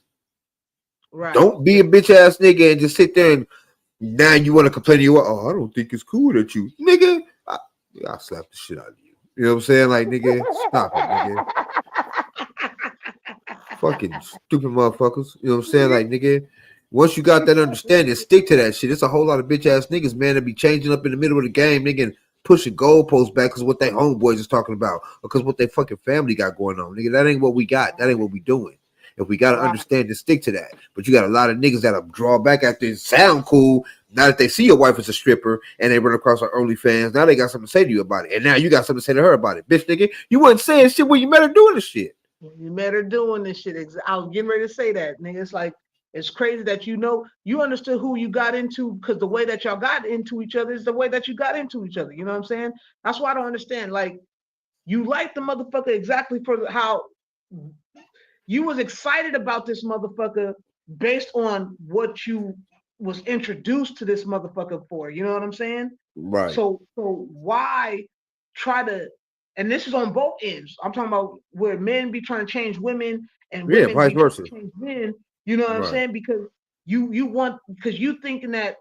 Right. Don't be a bitch ass nigga and just sit there and now you want to complain to you. Oh, I don't think it's cool that you, nigga. I'll slap the shit out of you. You know what I'm saying? Like, nigga, stop it, nigga. Fucking stupid motherfuckers. You know what I'm saying? Like, nigga, once you got that understanding, stick to that shit. It's a whole lot of bitch ass niggas, man, that be changing up in the middle of the game, nigga, and pushing goalposts back because what they homeboys is talking about or because what they fucking family got going on. Nigga, that ain't what we got. That ain't what we doing. If we got to understand and stick to that. But you got a lot of niggas that'll draw back after it sound cool. Now that they see your wife as a stripper and they run across her OnlyFans, now they got something to say to you about it. And now you got something to say to her about it. Bitch, nigga, you wasn't saying shit when you met her doing this shit. You met her doing this shit. I was getting ready to say that, nigga. It's like, it's crazy that you understood who you got into because the way that y'all got into each other is the way that you got into each other. You know what I'm saying? That's why I don't understand. Like, you like the motherfucker exactly for how you was excited about this motherfucker based on what you was introduced to this motherfucker for. You know what I'm saying? Right. So why try to? And this is on both ends. I'm talking about where men be trying to change women and women vice be trying versa. to change men. You know what I'm saying? Because you thinking that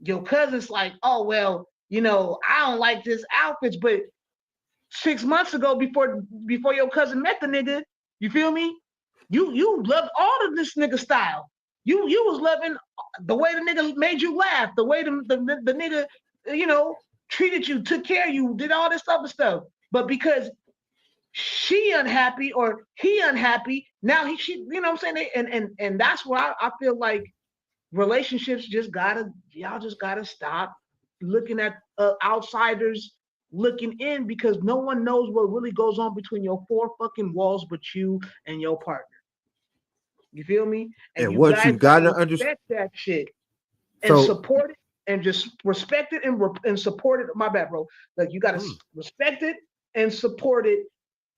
your cousin's like, oh well, I don't like this outfit, but 6 months ago before your cousin met the nigga, you feel me? You loved all of this nigga style. You was loving the way the nigga made you laugh, the way the nigga, treated you, took care of you, did all this other stuff. But because she unhappy or he unhappy, now she, you know what I'm saying? And that's why I feel like relationships y'all just gotta stop looking at outsiders looking in because no one knows what really goes on between your four fucking walls but you and your partner. You feel me? And you once you guys gotta gotta respect that shit and so support it and just respect it and support it. My bad, bro. Like you gotta respect it and support it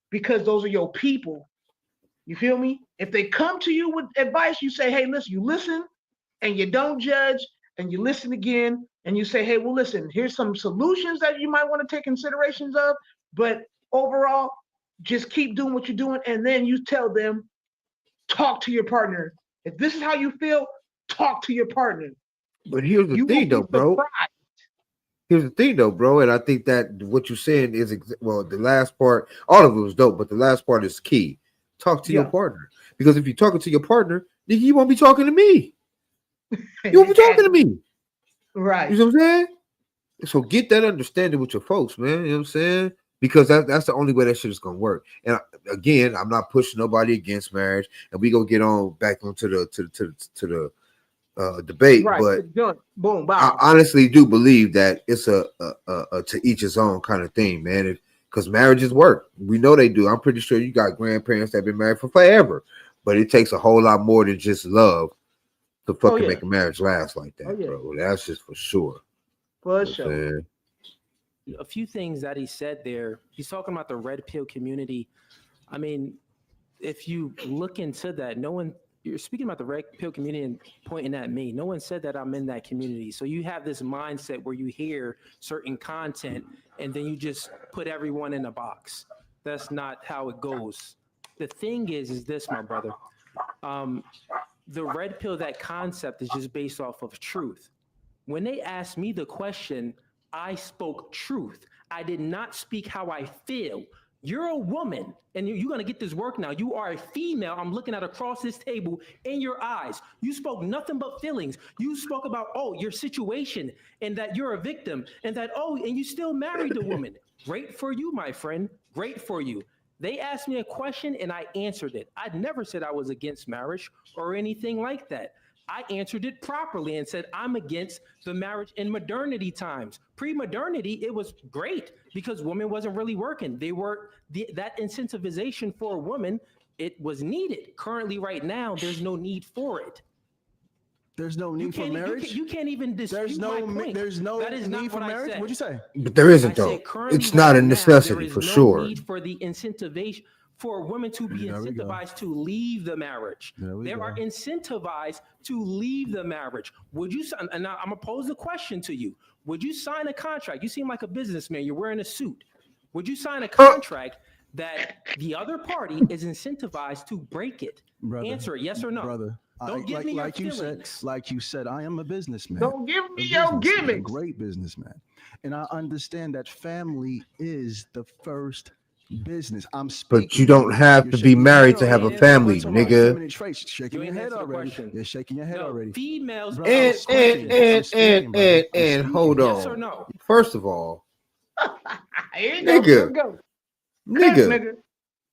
because those are your people. You feel me? If they come to you with advice, you say, hey, listen, you listen and you don't judge and you listen again and you say, hey, well, listen, here's some solutions that you might want to take considerations of, but overall, just keep doing what you're doing. And then you tell them, talk to your partner. If this is how you feel, talk to your partner. But here's the thing, though, bro. Here's the thing, though, bro. And I think that what you're saying is, the last part, all of it was dope, but the last part is key. Talk to your partner. Because if you're talking to your partner, then you won't be talking to me. You won't be talking to me. Right. You know what I'm saying? So get that understanding with your folks, man. You know what I'm saying? Because that's the only way that shit is gonna work. And again, I'm not pushing nobody against marriage, and we gonna get on back onto the debate. Right. But boom, I honestly do believe that it's a to each his own kind of thing, man. Because marriages work, we know they do. I'm pretty sure you got grandparents that have been married for forever, but it takes a whole lot more than just love to fucking make a marriage last like that, bro. That's just for sure. For sure. A few things that he said there. He's talking about the red pill community. I mean, if you look into that, you're speaking about the red pill community and pointing at me. No one said that I'm in that community. So you have this mindset where you hear certain content and then you just put everyone in a box. That's not how it goes. The thing is this, my brother. The red pill, that concept is just based off of truth. When they asked me the question, I spoke truth. I did not speak how I feel. You're a woman, and you're going to get this work now. You are a female. I'm looking at across this table in your eyes. You spoke nothing but feelings. You spoke about, oh, your situation and that you're a victim and that, oh, and you still married the woman. Great for you, my friend. Great for you. They asked me a question and I answered it. I never said I was against marriage or anything like that. I answered it properly and said, I'm against the marriage in modernity times. Pre-modernity, it was great because women wasn't really working. They were that incentivization for a woman, it was needed. Currently, right now, there's no need for it. There's no need for marriage. You can't even dispute my point. There's no that is need for marriage. What'd you say? But there isn't though. It's not a necessity for sure. Need for the incentivization for women to be incentivized to leave the marriage. They are incentivized to leave the marriage. Would you? And now I'm gonna pose the question to you. Would you sign a contract? You seem like a businessman. You're wearing a suit. Would you sign a contract that the other party is incentivized to break it? Brother, answer it, yes or no. Brother. Don't give me your feelings. Like you said, I am a businessman. Don't give me your gimmicks. A great businessman. And I understand that family is the first business. I'm speaking. But you don't have to be married to have a family, nigga. Shaking your head already. You're shaking your head already. Females. And hold on. Yes or no? First of all, nigga,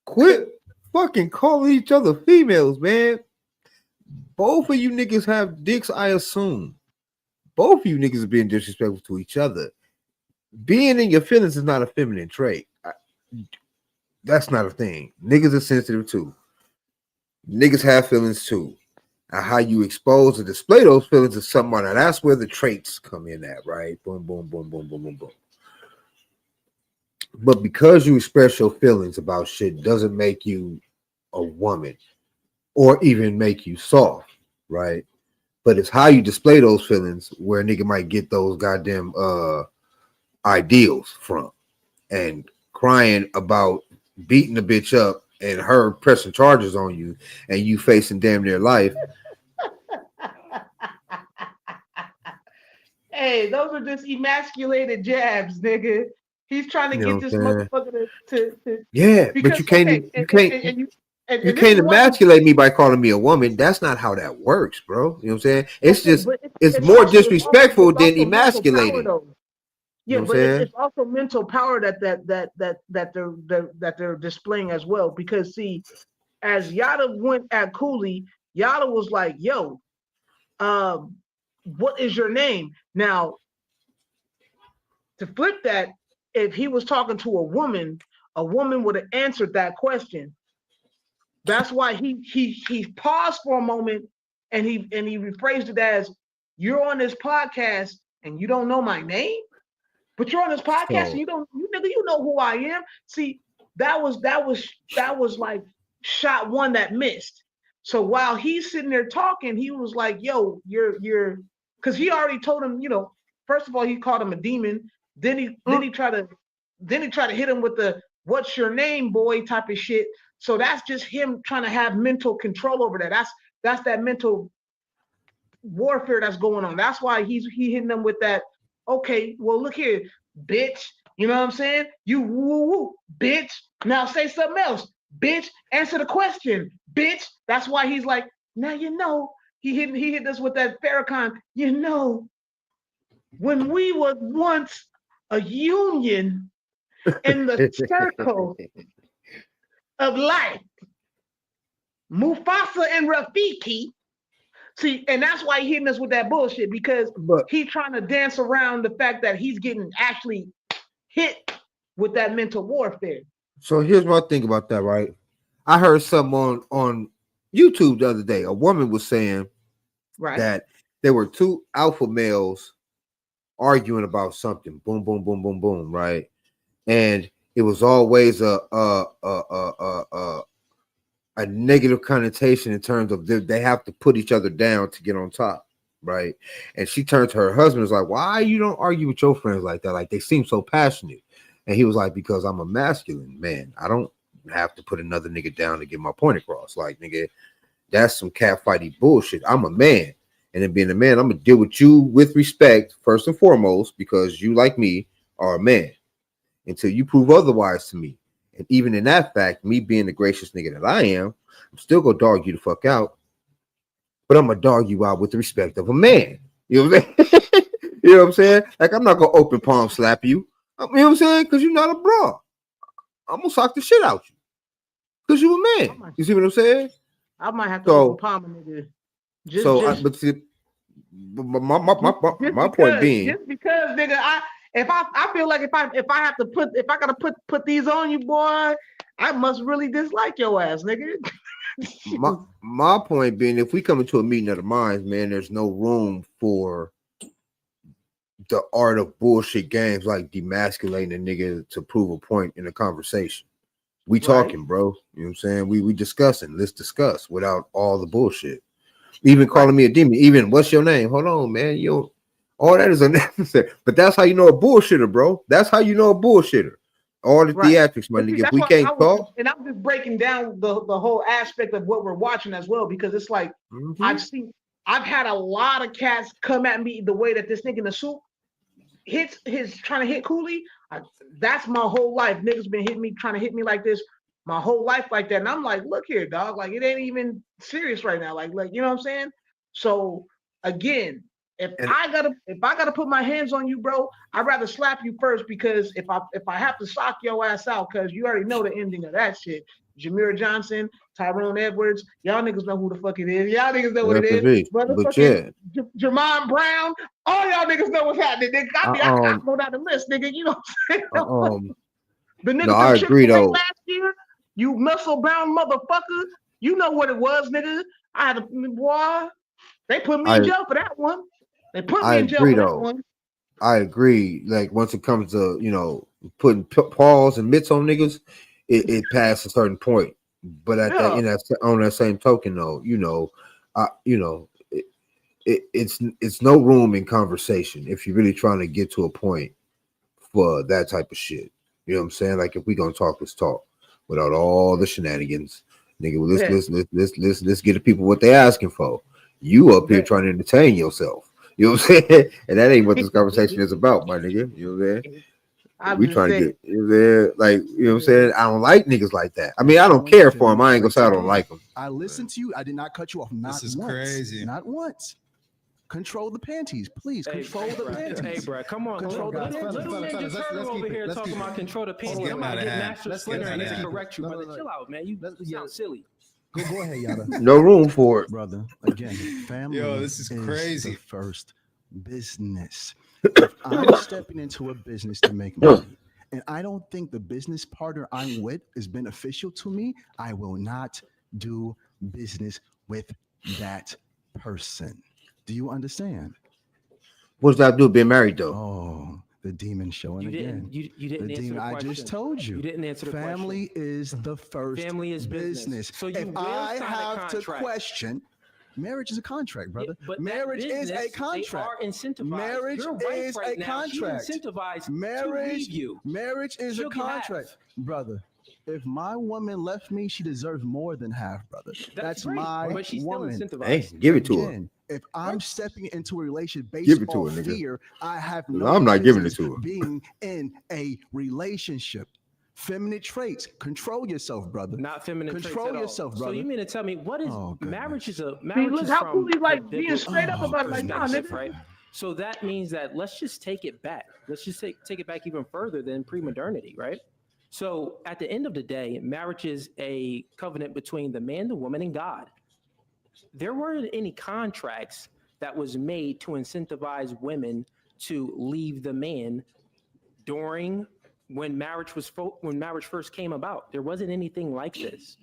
quit fucking calling each other females, man. Both of you niggas have dicks, I assume. Both of you niggas are being disrespectful to each other. Being in your feelings is not a feminine trait. That's not a thing. Niggas are sensitive too. Niggas have feelings too. And how you expose or display those feelings is something. Now that's where the traits come in at, right? Boom, boom, boom, boom, boom, boom, boom. But because you express your feelings about shit doesn't make you a woman or even make you soft, right? But it's how you display those feelings where a nigga might get those goddamn ideals from. And crying about beating the bitch up and her pressing charges on you and you facing damn near life. Hey, those are just emasculated jabs, nigga. He's trying to get this motherfucker to yeah, because, but you can't emasculate me by calling me a woman. That's not how that works, bro. You know what I'm saying? It's just it's more disrespectful than emasculating. Yeah, but it's also mental power that they're displaying as well. Because see, as Yada went at Cooley, Yada was like, "Yo, what is your name?" Now, to flip that, if he was talking to a woman would have answered that question. That's why he paused for a moment and he rephrased it as, "You're on this podcast and you don't know my name, but you're on this podcast and you know who I am." See, that was like shot one that missed. So while he's sitting there talking, he was like, "Yo, you're," because he already told him, first of all, he called him a demon. Then he tried to hit him with the "what's your name, boy" type of shit. So that's just him trying to have mental control over that. That's that mental warfare that's going on. That's why he hitting them with that. Okay, well, look here, bitch. You know what I'm saying? You woo, bitch. Now say something else, bitch. Answer the question, bitch. That's why he's like, now he hit us with that Farrakhan. When we were once a union in the circle of life, Mufasa and Rafiki. See, and that's why he hitting us with that bullshit, because he's trying to dance around the fact that he's getting actually hit with that mental warfare. So here's my thing about that, right? I heard something on YouTube the other day. A woman was saying that there were two alpha males arguing about something. Boom, boom, boom, boom, boom, right? And it was always a negative connotation in terms of they have to put each other down to get on top, right? And she turned to her husband and was like, "Why you don't argue with your friends like that? Like they seem so passionate." And he was like, "Because I'm a masculine man. I don't have to put another nigga down to get my point across. Like, nigga, that's some catfighty bullshit. I'm a man. And then being a man, I'm gonna deal with you with respect first and foremost, because you, like me, are a man. Until you prove otherwise to me. And even in that fact, me being the gracious nigga that I am, I'm still gonna dog you the fuck out. But I'm gonna dog you out with the respect of a man. You know what I'm saying? You know what I'm saying? Like I'm not gonna open palm slap you. You know what I'm saying? Because you're not a bra. I'm gonna sock the shit out you. Because you a man. You see what I'm saying? I might have to open palm a nigga. But see, my point being, just because, nigga, I feel like if I gotta put these on you, boy, I must really dislike your ass, nigga. my point being, if we come into a meeting of the minds, man, there's no room for the art of bullshit games like demasculating a nigga to prove a point in a conversation. We talking, bro. You know what I'm saying? We discussing. Let's discuss without all the bullshit. Even calling me a demon. Even what's your name? Hold on, man. All that is unnecessary. But that's how you know a bullshitter, bro. That's how you know a bullshitter. All the theatrics, my nigga. If we can't talk, and I'm just breaking down the whole aspect of what we're watching as well, because it's like I've had a lot of cats come at me the way that this nigga in the suit trying to hit Cooley. That's my whole life. Niggas been trying to hit me like this my whole life like that. And I'm like, look here, dog. Like, it ain't even serious right now. Like, you know what I'm saying? So again, if I gotta put my hands on you, bro, I'd rather slap you first, because if I have to sock your ass out, because you already know the ending of that shit. Jameer Johnson, Tyrone Edwards, y'all niggas know who the fuck it is. Y'all niggas know what it is. Motherfucking Jermon Brown, all y'all niggas know what's happening. Nigga, I go down the list, nigga. You know what I'm saying? The niggas I agree though. Last year, you muscle bound motherfucker. You know what it was, nigga. I had boy. They put me in jail for that one. They put me in jail for that one. I agree. Like once it comes to putting paws and mitts on niggas, it passed a certain point. But on that same token, though, it's no room in conversation if you're really trying to get to a point for that type of shit. You know what I'm saying? Like if we gonna talk, let's talk without all the shenanigans, nigga. Let's get the people what they asking for. You up here trying to entertain yourself. You know what I'm saying? And that ain't what this conversation is about, my nigga. You know what I'm saying? We trying to get there, like, you know what I'm saying? I don't like niggas like that. I mean, I don't care for them. I ain't gonna say I don't like them. I listened to you. I did not cut you off. This is crazy. Not once. Control the panties, please. Control the panties. Hey, bro, come on. Control the panties. Little Ninja Turtle over here talking about control the panties. I'm about to get Master Splinter and to correct you, brother. Chill out, man. You sound silly. Go ahead, Yada. No room for it, brother. Again, family. Yo, this is crazy. The first business. If I'm stepping into a business to make money, and I don't think the business partner I'm with is beneficial to me, I will not do business with that person. Do you understand? What does that have to do with being married, though? Oh, the demon showing again. You didn't answer the question. I just told you. You didn't answer the question. Family is the first business. So if I have to question, marriage is a contract, brother. But marriage is a contract. They are incentivized. Marriage is a contract. Incentivized marriage, to leave you. Marriage is a contract, brother. If my woman left me, she deserves more than half, brother. That's my but she's woman. Still incentivized. Hey, give it to her. If I'm stepping into a relationship based on fear, I have no I'm not giving it to her. Being in a relationship. Feminine traits. Control yourself, brother. Not feminine traits. Control yourself, brother. So you mean to tell me what is marriage is a marriage? See, look how Cooley like being straight up about it, like, nah, nigga. Right? So that means that let's just take it back. Let's just take it back even further than pre-modernity, right? So at the end of the day, marriage is a covenant between the man, the woman, and God. There weren't any contracts that was made to incentivize women to leave the man during when marriage first came about. There wasn't anything like this.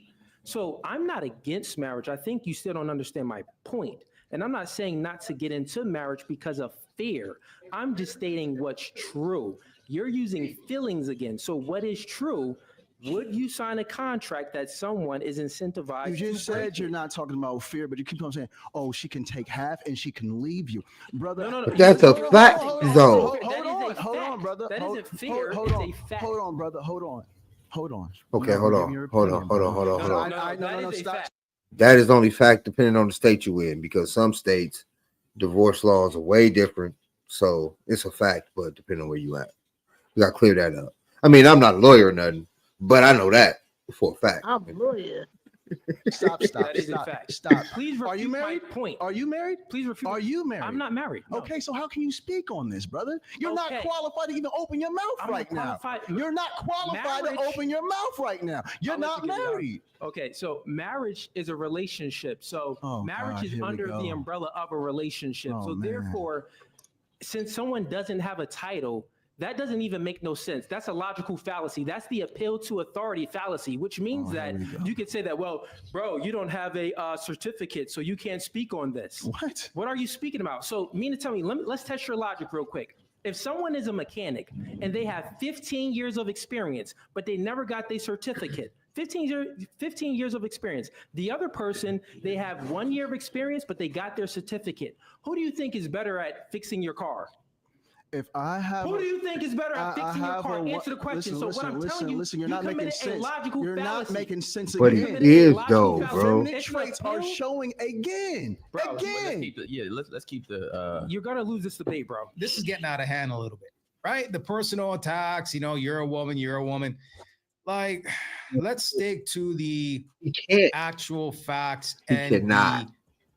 So I'm not against marriage. I think you still don't understand my point. And I'm not saying not to get into marriage because of fear. I'm just stating what's true. You're using feelings again. So what is true? Would you sign a contract that someone is incentivized? You just said you're not talking about fear, but you keep on saying, "Oh, she can take half and she can leave you, brother." No. But that's a fact, though. Hold on, brother. That isn't fear. Hold on, it's a fact. hold on, brother. Hold on. Okay, hold on. No, stop. That is only fact depending on the state you're in, because some states divorce laws are way different. So it's a fact, but depending on where you at, we got to clear that up. I mean, I'm not a lawyer or nothing, but I know that for a fact. I'm a lawyer. Stop. That is a Stop. fact. Stop. Please refute Are you married? my point. Are you married? Please refute. Are you married? I'm not married. No. Okay, so how can you speak on this, brother? You're not Okay. qualified to even open your mouth I'm right not now. qualified. You're not qualified Marriage- to open your mouth right now. You're I'll let not you get it out. married. Okay, so marriage is a relationship. So Oh, marriage God, is here we under the go. umbrella of a relationship. Oh, so man. therefore, since someone doesn't have a title, that doesn't even make no sense. That's a logical fallacy. That's the appeal to authority fallacy, which means Oh, that here we go. you could say that, well, bro, you don't have a certificate, so you can't speak on this. What? What are you speaking about? So, mean to tell me, let's test your logic real quick. If someone is a mechanic and they have 15 years of experience, but they never got their certificate, 15 years of experience. The other person, they have 1 year of experience, but they got their certificate. Who do you think is better at fixing your car? If I have, Who do you think is better at I fixing your have car? a- Answer the question. Listen, so what I'm telling you, listen, you're you not making committed a sense. logical You're not fallacy. making sense But again. it is logical though, fallacy. bro. Feminine It's an traits are appeal. showing again. Bro, Well, let's Again. keep the, let's keep the You're gonna lose this debate, bro. This is getting out of hand a little bit, right? The personal attacks, you're a woman. Like, let's stick to the He can't. actual facts He and cannot. the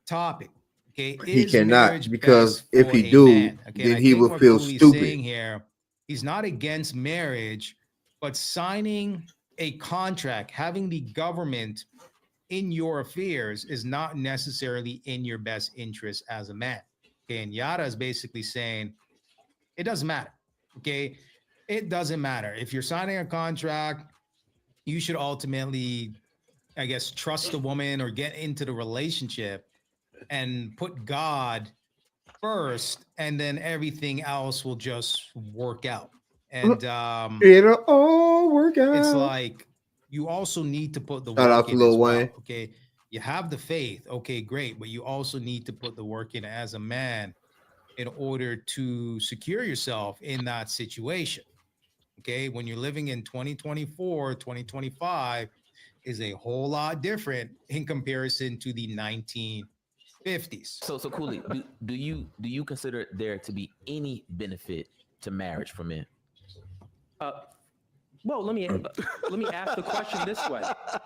topic. Okay, He is cannot, marriage because best if for he a do, man? Okay, then and I he think will what feel Cooley's stupid. saying here, he's not against marriage, but signing a contract, having the government in your affairs is not necessarily in your best interest as a man. Okay, and Yada is basically saying it doesn't matter. Okay, it doesn't matter if you're signing a contract. You should ultimately, I guess, trust the woman or get into the relationship and put God first, and then everything else will just work out. And It'll all work out. it's like you also need to put the Shout work out to in Lil as well. Wayne. Okay, you have the faith. Okay, great, but you also need to put the work in as a man in order to secure yourself in that situation. Okay, when you're living in 2024, 2025 is a whole lot different in comparison to the 1950s. So Cooley, do you consider there to be any benefit to marriage for men? Well, let me ask the question this way.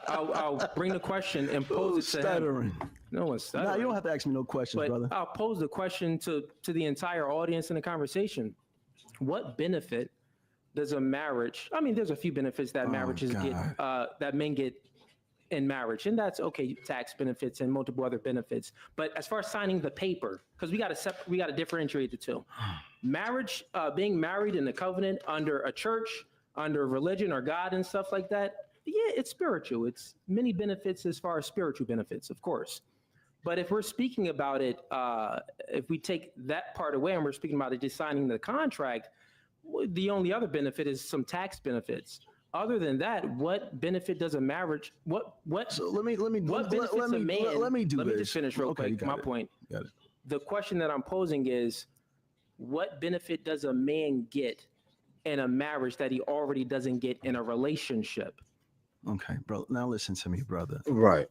I'll bring the question and pose it to him. Stuttering. No one's stuttering. Nah, you don't have to ask me no questions, But brother. I'll pose the question to the entire audience in the conversation. What benefit does a marriage? I mean, there's a few benefits that marriages get, that men get in marriage, and that's okay, tax benefits and multiple other benefits. But as far as signing the paper, because we got to differentiate the two. Marriage, being married in the covenant under a church, under religion or God and stuff like that. Yeah, it's spiritual. It's many benefits as far as spiritual benefits, of course. But if we're speaking about it, if we take that part away and we're speaking about it just signing the contract, the only other benefit is some tax benefits. Other than that, what benefit does a marriage? What? So let me What benefits a man? let me do Let this. me just finish real Okay, you quick. got My it. point. Got it. The question that I'm posing is, what benefit does a man get in a marriage that he already doesn't get in a relationship? Okay, bro. Now listen to me, brother. Right.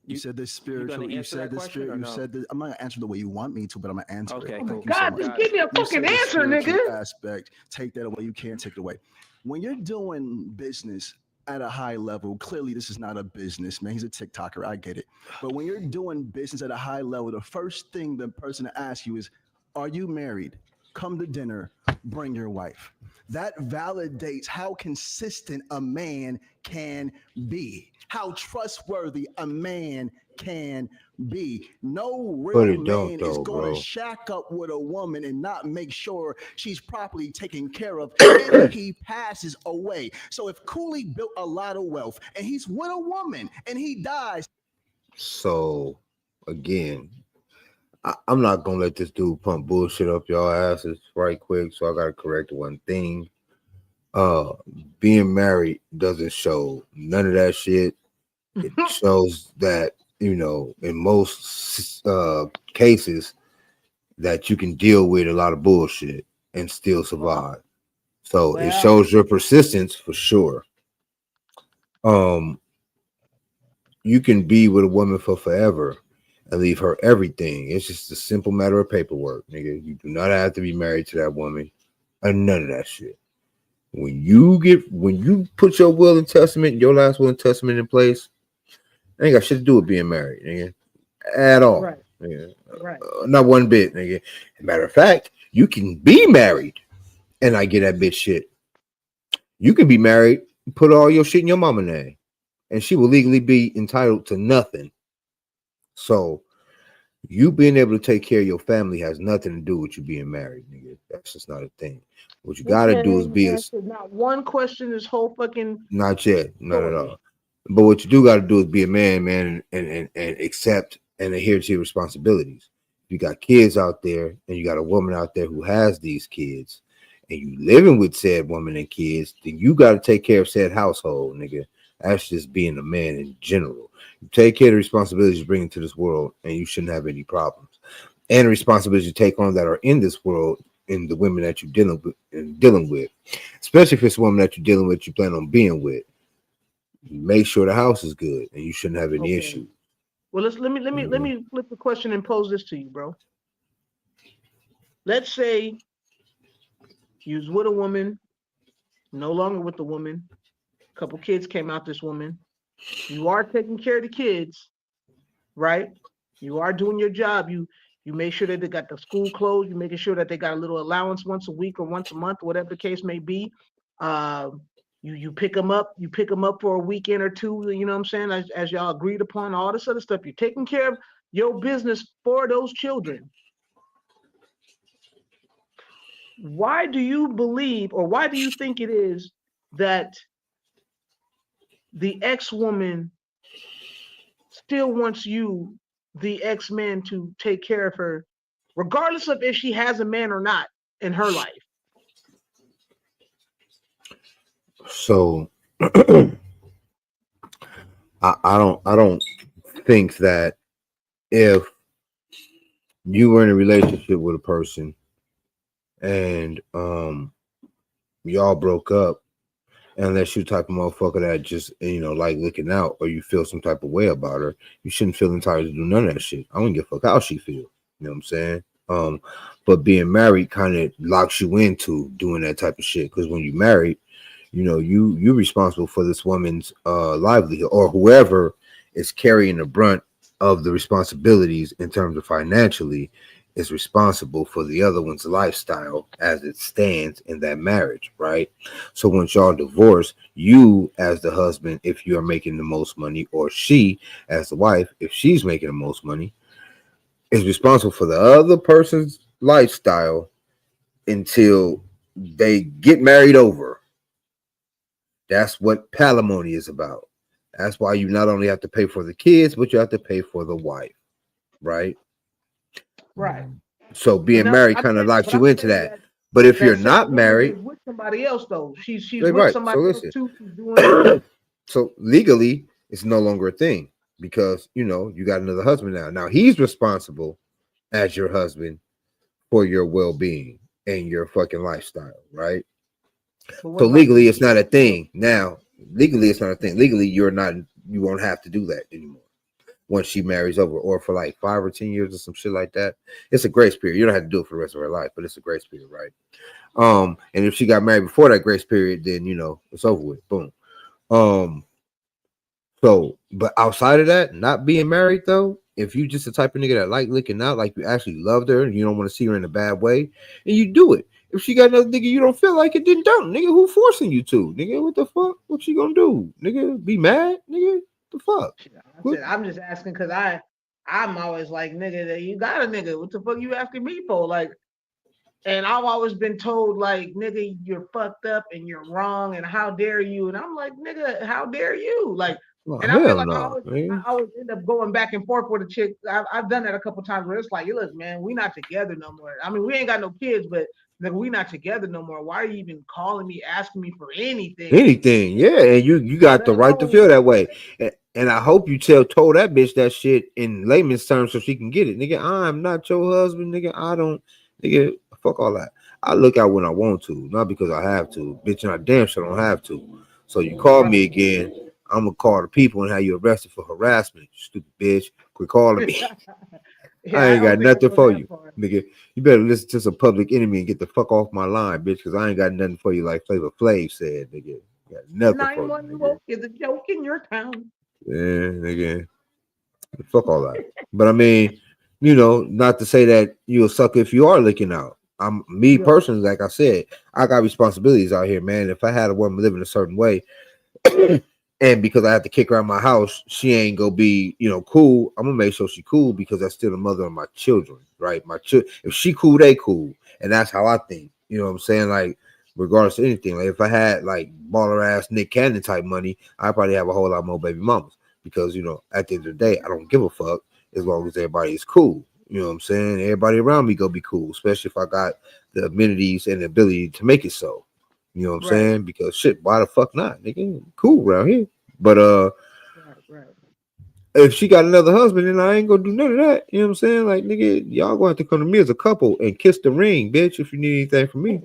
You said this gonna spiritual. You answer said that this question spirit. or You no? said this. I'm not gonna answer the way you want me to, but I'm gonna answer Okay, it. cool. Thank you so God, much. just give me a You fucking said the answer, spiritual nigga. aspect. Take that away. You can't take it away. When you're doing business at a high level, clearly this is not a business, man. He's a TikToker. I get it. But when you're doing business at a high level, the first thing the person asks you is, "Are you married? Come to dinner. Bring your wife." That validates how consistent a man can be, how trustworthy a man can be. No But real it don't man is though, going bro. to shack up with a woman and not make sure she's properly taken care of if he passes away. So if Cooley built a lot of wealth and he's with a woman and he dies, So again, I'm not gonna let this dude pump bullshit up y'all asses right quick. So I gotta correct one thing. Being married doesn't show none of that shit. It shows that, in most cases that you can deal with a lot of bullshit and still survive. So it Well- shows your persistence for sure. You can be with a woman for forever and leave her everything. It's just a simple matter of paperwork, nigga. You do not have to be married to that woman and none of that shit. When you put your will and testament, your last will and testament in place, it ain't got shit to do with being married, nigga, at all. Right. Nigga. Right. Not one bit, nigga. As a matter of fact, you can be married and I get that bitch shit. You can be married, put all your shit in your mama name, and she will legally be entitled to nothing. So you being able to take care of your family has nothing to do with you being married, nigga. That's just not a thing. What you gotta do is be not one question this whole fucking not yet, not at story. all. But what you do gotta do is be a man, and accept and adhere to your responsibilities. If you got kids out there and you got a woman out there who has these kids and you living with said woman and kids, then you gotta take care of said household, nigga. That's just being a man in general. You take care of the responsibilities you bring into this world, and you shouldn't have any problems. And the responsibilities you take on that are in this world, in the women that you're dealing with, especially if it's a woman that you're dealing with, you plan on being with. Make sure the house is good, and you shouldn't have any issue. Well, let me flip the question and pose this to you, bro. Let's say you was with a woman, no longer with the woman. A couple kids came out this woman. You are taking care of the kids, right? You are doing your job. You make sure that they got the school clothes. You making sure that they got a little allowance once a week or once a month, whatever the case may be. You pick them up. You pick them up for a weekend or two. You know what I'm saying? As y'all agreed upon, all this other stuff. You're taking care of your business for those children. Why do you believe, or why do you think it is that the ex-woman still wants you, the ex-man, to take care of her, regardless of if she has a man or not in her life? So I don't think that if you were in a relationship with a person and y'all broke up, unless you're the type of motherfucker that just, like looking out, or you feel some type of way about her, you shouldn't feel entitled to do none of that shit. I don't give a fuck how she feel. You know what I'm saying? But being married kind of locks you into doing that type of shit, because when you're married, you're responsible for this woman's livelihood, or whoever is carrying the brunt of the responsibilities in terms of financially is responsible for the other one's lifestyle as it stands in that marriage, right? So once y'all divorce, you as the husband, if you are making the most money, or she as the wife, if she's making the most money, is responsible for the other person's lifestyle until they get married over. That's what palimony is about. That's why you not only have to pay for the kids, but you have to pay for the wife, right? Right. So being married kind of locks you into that. But if you're not married, with somebody else though, she's right, with somebody so else listen. too. She's doing So legally, it's no longer a thing, because you got another husband now. Now he's responsible as your husband for your well-being and your fucking lifestyle, right? So legally, it's not a thing. Now, legally, it's not a thing. Legally, you won't have to do that anymore once she marries over, or for like 5 or 10 years or some shit like that. It's a grace period. You don't have to do it for the rest of her life, but it's a grace period, right? And if she got married before that grace period, then it's over with. Boom. So, but outside of that, not being married though, if you just the type of nigga that like looking out, like you actually loved her and you don't want to see her in a bad way, and you do it. If she got another nigga you don't feel like it, then don't. Nigga, who forcing you to? Nigga, what the fuck? What she gonna do? Nigga, be mad? Nigga, the fuck? I'm just asking because I'm always like, nigga, you got a nigga. What the fuck you asking me for? Like, and I've always been told, like, nigga, you're fucked up and you're wrong, and how dare you? And I'm like, nigga, how dare you? Like, and I feel like I always end up going back and forth with a chick. I've done that a couple times where it's like, look, man, we not together no more. I mean, we ain't got no kids, but nigga, we not together no more. Why are you even calling me, asking me for anything? Anything, yeah. And you got the right to feel that way. And I hope you told that bitch that shit in layman's terms so she can get it. Nigga, I'm not your husband, nigga. I don't, nigga, fuck all that. I look out when I want to, not because I have to. Bitch, and I damn sure don't have to. So you call me again, I'm gonna call the people and have you arrested for harassment, you stupid bitch. Quit calling me. Yeah, I I ain't got don't think I nothing know for that you, part. nigga. You better listen to some Public Enemy and get the fuck off my line, bitch, because I ain't got nothing for you like Flavor Flav said, nigga. Got nothing for you, nigga. 911 is a joke in your town. Yeah, nigga. Fuck all that. But I mean, not to say that you'll suck if you are looking out. I'm me Yeah, personally, like I said, I got responsibilities out here, man. If I had a woman living a certain way, and because I have to kick her out of my house, she ain't gonna be, cool. I'm gonna make sure she cool because that's still the mother of my children, right? If she cool, they cool, and that's how I think. You know what I'm saying? Like, regardless of anything, like if I had like baller ass Nick Cannon type money, I probably have a whole lot more baby mamas because at the end of the day, I don't give a fuck as long as everybody is cool. You know what I'm saying? Everybody around me gonna be cool, especially if I got the amenities and the ability to make it so. You know what I'm right, saying? Because shit, why the fuck not? Nigga, cool around here. But right. if she got another husband, then I ain't gonna do none of that. You know what I'm saying? Like, nigga, y'all gonna have to come to me as a couple and kiss the ring, bitch, if you need anything from me.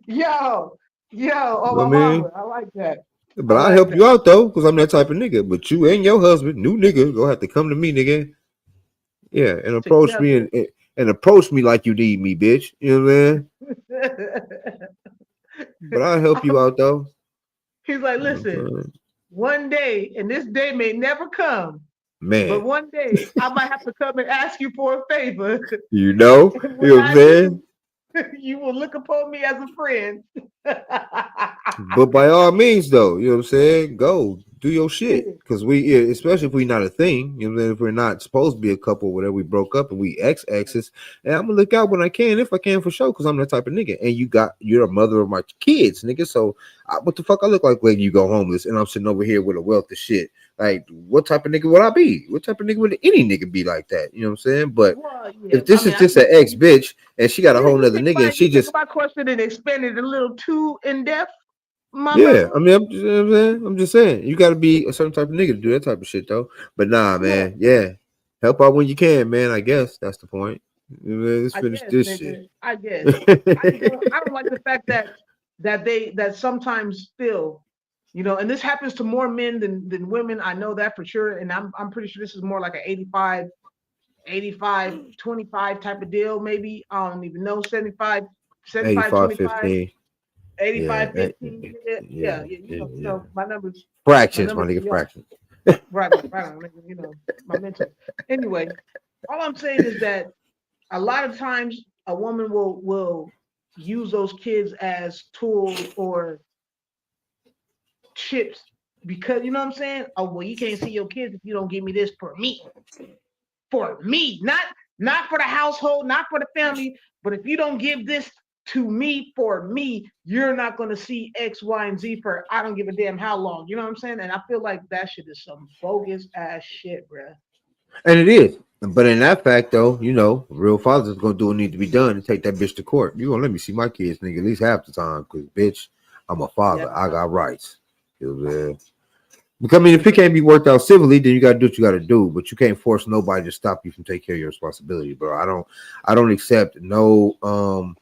yo, You oh know what my I mean? mama, I like that. But I I'll like help you that. out though, because I'm that type of nigga. But you and your husband, new nigga, gonna have to come to me, nigga. Yeah, and approach me Together. and approach me like you need me, bitch. You know what I'm saying? But I'll help you out though. He's like, You know what listen, I'm saying? one day, and this day may never come, but Man, one day I might have to come and ask you for a favor. you know, And you when know what I'm I saying? do, you will look upon me as a friend. But by all means, though, you know what I'm saying? Go do your shit. Because especially if we're not a thing, you know what I'm saying? If we're not supposed to be a couple, whatever, we broke up and we ex-exes, and I'm gonna look out when I can, if I can for sure, because I'm that type of nigga. And you're a mother of my kids, nigga. So what the fuck I look like when you go homeless and I'm sitting over here with a wealth of shit? Like, what type of nigga would I be? What type of nigga would any nigga be like that? You know what I'm saying? But Well, yeah. if I this mean, is just an ex bitch and she got a whole you nother think nigga and my she just question and expanded a little too in depth, my yeah, brother. I mean, you know what I'm saying? I'm just saying, you got to be a certain type of nigga to do that type of shit, though. But nah, Yeah, man, yeah, help out when you can, man. I guess that's the point. Let's I finish guess, this shit. nigga. I guess. I don't like the fact that sometimes still, and this happens to more men than women. I know that for sure, and I'm pretty sure this is more like an 85, 25 type of deal, maybe. I don't even know, 75, 75, 85, 25, 15. 85, Yeah, 15. Yeah, yeah, yeah. My Fractions, my numbers nigga, be off. fractions. Right on, my mental. Anyway, all I'm saying is that a lot of times a woman will use those kids as tools or chips because you know what I'm saying? Oh well, you can't see your kids if you don't give me this for me. For me. Not for the household, not for the family, but if you don't give this to me for me, you're not gonna see X, Y, and Z for I don't give a damn how long. You know what I'm saying? And I feel like that shit is some bogus ass shit, bruh. And it is. But in that fact, though, real fathers gonna do what need to be done and take that bitch to court. You gonna let me see my kids, nigga, at least half the time, because bitch, I'm a Yeah. father. I got rights. You know what I'm saying? Because I mean, if it can't be worked out civilly, then you gotta do what you gotta do. But you can't force nobody to stop you from taking care of your responsibility, bro. I don't accept no